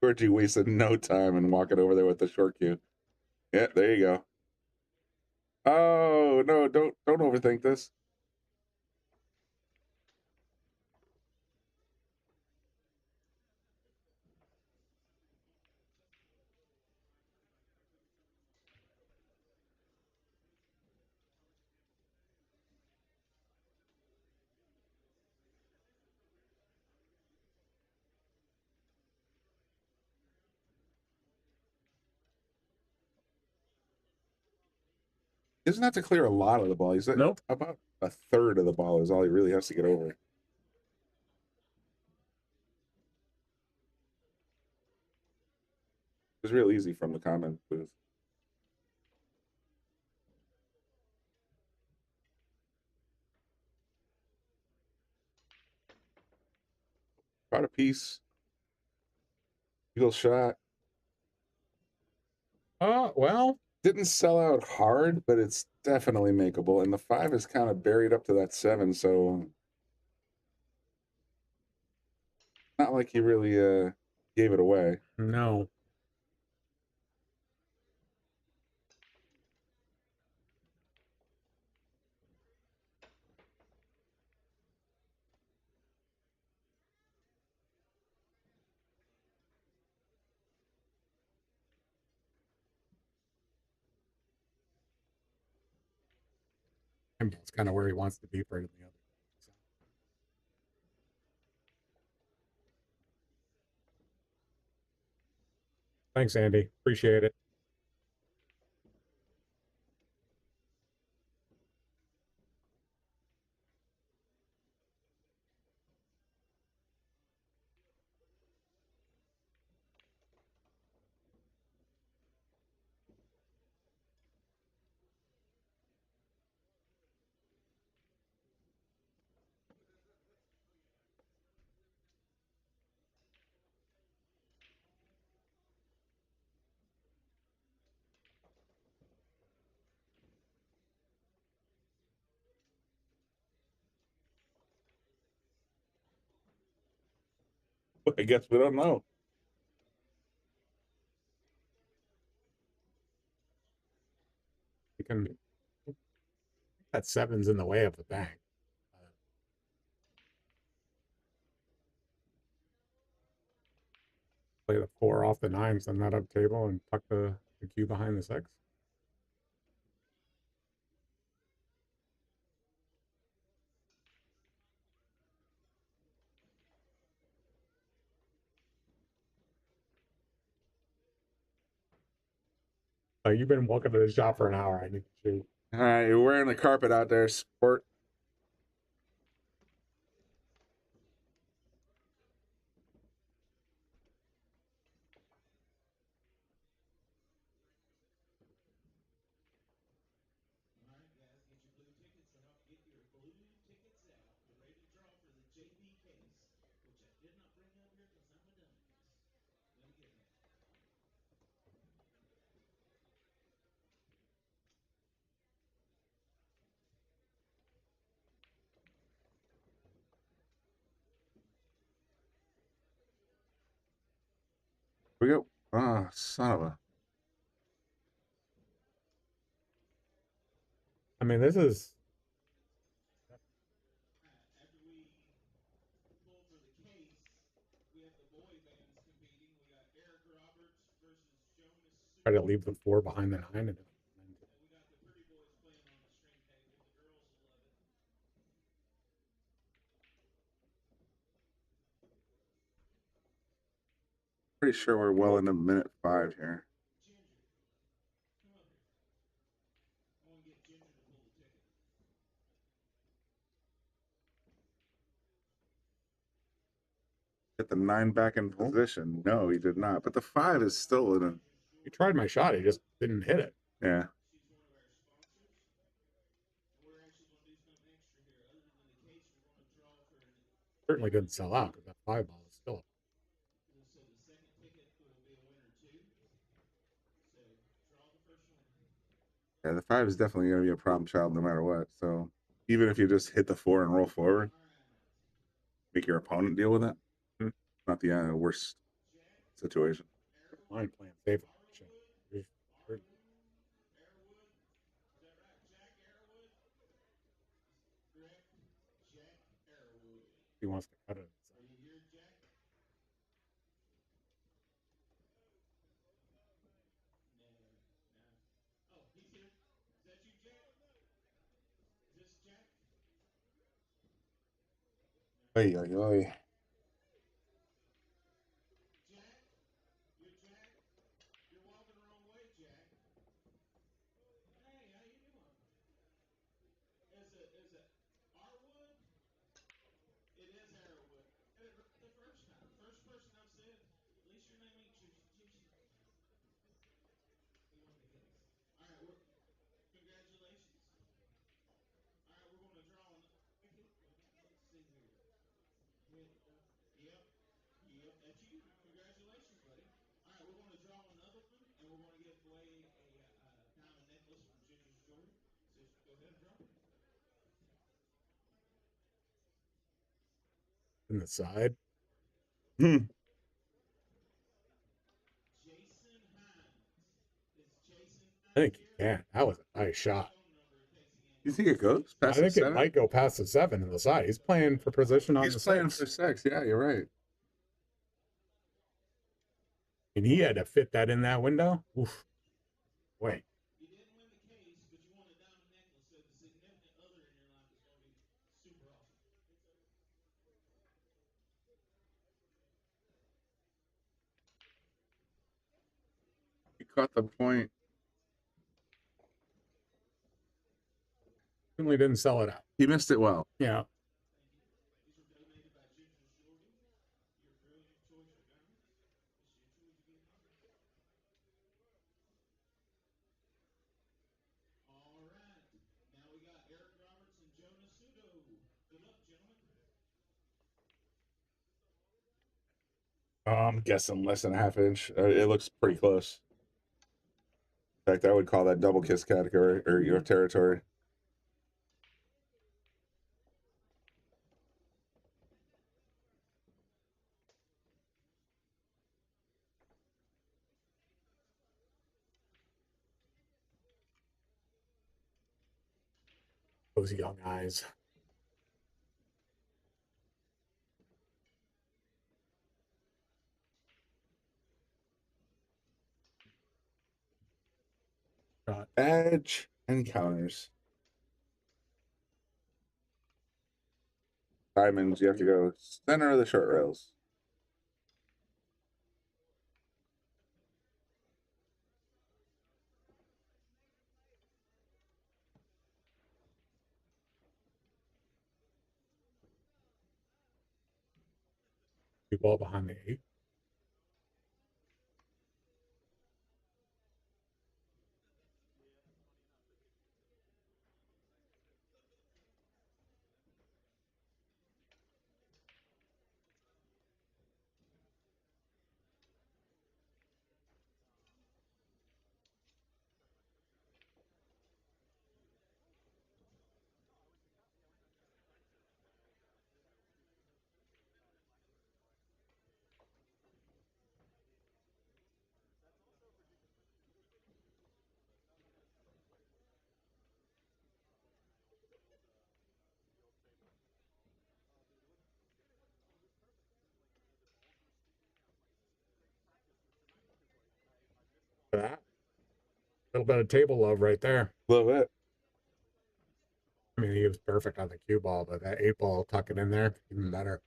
Georgie wasted no time in walking over there with the short cue. Yeah, there you go. Oh no, don't overthink this. He doesn't have to clear a lot of the ball. He's Nope. About a third of the ball is all he really has to get over. It's real easy from the comment booth. Got a piece. Eagle shot. Well, didn't sell out hard, but it's definitely makeable. And the 5 is kind of buried up to that 7, so not like he really gave it away. No. It's kind of where he wants to be for the other. Thanks, Andy. Appreciate it. I guess we don't know. You can. That 7's in the way of the bank. Play the 4 off the 9, send that up table, and tuck the cue behind the 6. You've been walking to the shop for an hour. I need to shoot. All right, you're wearing the carpet out there, sport. We go. Oh, son of a. I mean, this is. Try to leave the 4 behind the 9. And Pretty sure we're well into minute 5 here. Get the 9 back in position. No, he did not. But the 5 is still in a. he tried my shot. He just didn't hit it. Yeah. Certainly didn't sell out because that 5 ball is still. Yeah, the 5 is definitely going to be a problem child no matter what. So even if you just hit the 4 and roll forward, make your opponent deal with it. Not the worst situation. Line playing safe. He wants to cut it. Oy, oy, oy. In the side. I think you can. That was a nice shot. You think it goes I past the think it 7? might go past the 7 in the side. He's playing for position on He's the playing 6. for 6. Yeah, you're right. And he had to fit that in that window. Oof. Wait. He caught the point. Certainly didn't sell it out. He missed it well. Yeah. I'm guessing less than a half inch. It looks pretty close. In fact, I would call that double kiss category or your territory. Those young eyes. Edge and counters. Diamonds, you have to go center of the short rails. Cue ball behind the 8. That. A little bit of table love right there. A little bit. I mean, he was perfect on the cue ball, but that 8 ball, tuck it in there, even better.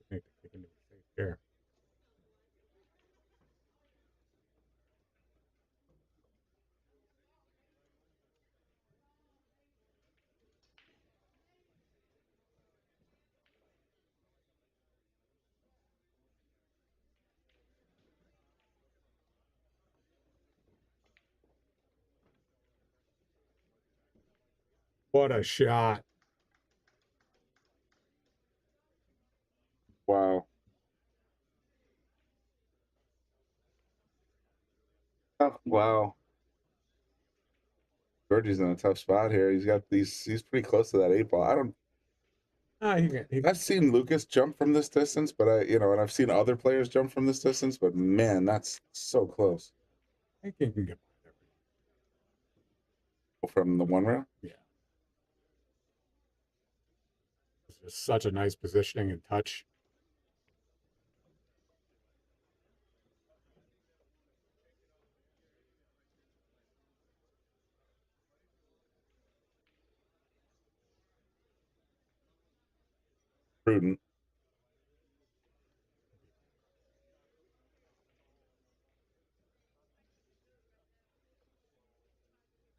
I think they can do it safe here. What a shot. Wow. Oh, wow. Georgie's in a tough spot here. He's pretty close to that 8 ball. I don't I've seen Lucas jump from this distance, but and I've seen other players jump from this distance, but man, that's so close. I think we can get From the one rail? Yeah. This is such a nice positioning and touch. Prudent.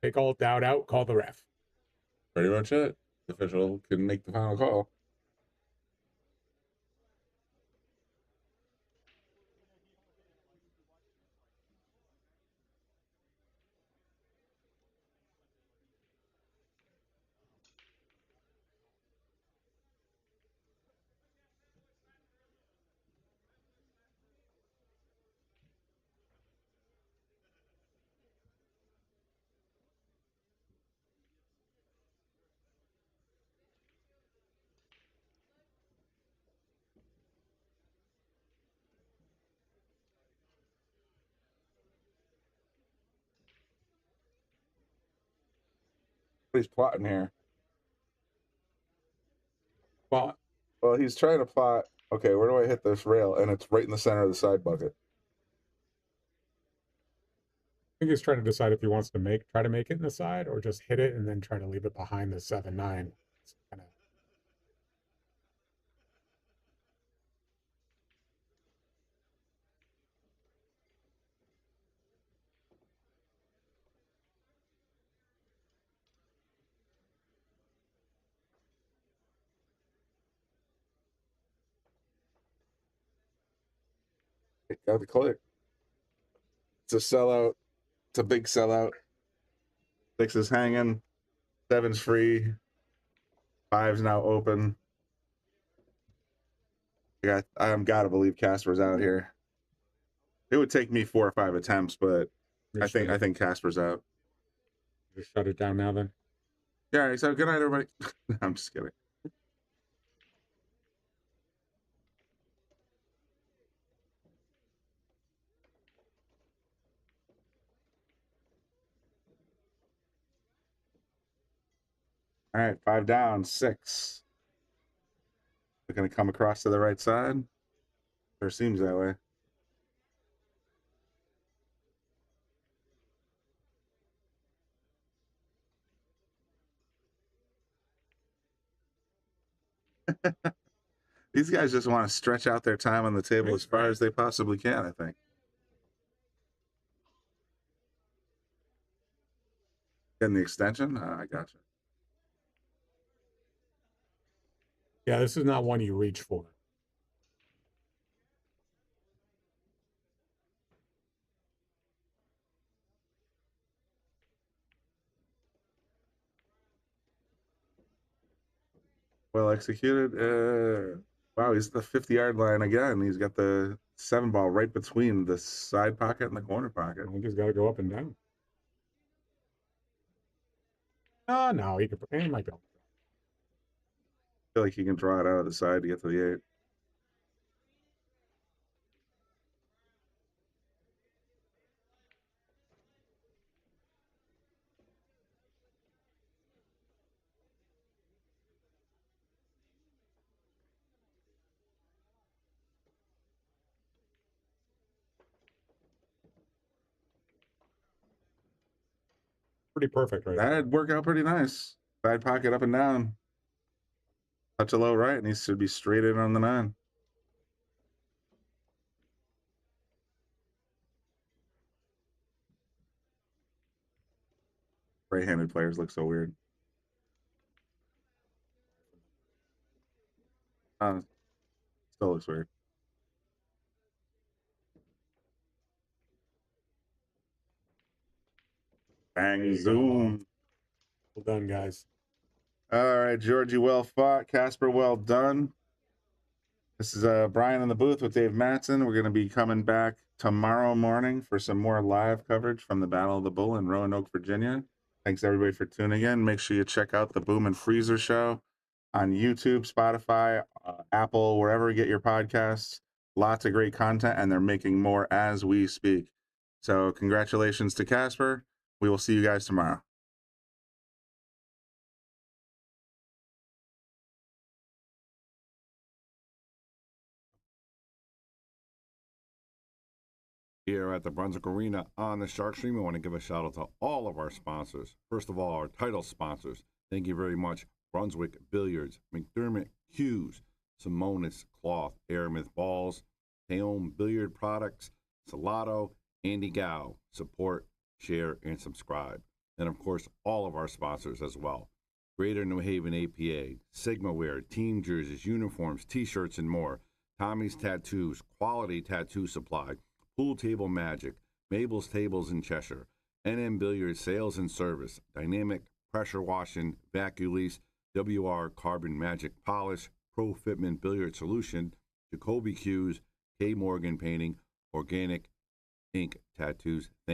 Take all doubt out, call the ref. Pretty much it. The official can make the final call. He's plotting here. Well, he's trying to plot, okay, where do I hit this rail? And it's right in the center of the side bucket. I think he's trying to decide if he wants to try to make it in the side or just hit it and then try to leave it behind the 7-9. It's kind of Got the click. It's a sellout. It's a big sellout. 6 is hanging. 7's free. 5's now open. I'm gotta believe Casper's out here. It would take me 4 or 5 attempts, but I think Casper's out. Just shut it down now then. Yeah, so good night, everybody. I'm just kidding. All right, 5 down, 6. They're going to come across to the right side. Or seems that way. These guys just want to stretch out their time on the table as far as they possibly can, I think. Getting the extension? I gotcha. Yeah, this is not one you reach for. Well executed. Wow, he's at the 50-yard line again. He's got the 7 ball right between the side pocket and the corner pocket. I think he's got to go up and down. Oh, no, he might be able to. I feel like he can draw it out of the side to get to the 8. Pretty perfect right That'd work out pretty nice. Side pocket up and down. Touch a low right, and he should be straight in on the 9. Right-handed players look so weird. Still looks weird. Bang, zoom. Well done, guys. All right, Georgie, well fought. Casper, well done. This is Brian in the booth with Dave Mattson. We're going to be coming back tomorrow morning for some more live coverage from the Battle of the Bull in Roanoke, Virginia. Thanks, everybody, for tuning in. Make sure you check out the Boom and Freezer Show on YouTube, Spotify, Apple, wherever you get your podcasts. Lots of great content, and they're making more as we speak. So congratulations to Casper. We will see you guys tomorrow. Here at the Brunswick Arena on the Shark Stream, we want to give a shout out to all of our sponsors. First of all, our title sponsors. Thank you very much. Brunswick Billiards, McDermott Hughes, Simonis Cloth, Aramith Balls, Taom Billiard Products, Salotto, Andy Gow. Support, share, and subscribe. And of course, all of our sponsors as well. Greater New Haven APA, Sigma Wear, team jerseys, uniforms, t-shirts, and more. Tommy's Tattoos, quality tattoo supply. Pool Table Magic, Mabel's Tables in Cheshire, NM Billiards Sales and Service, Dynamic Pressure Washing, Vaculease, WR Carbon Magic Polish, Pro Fitment Billiard Solution, Jacoby Hughes, K. Morgan Painting, Organic Ink Tattoos. Thank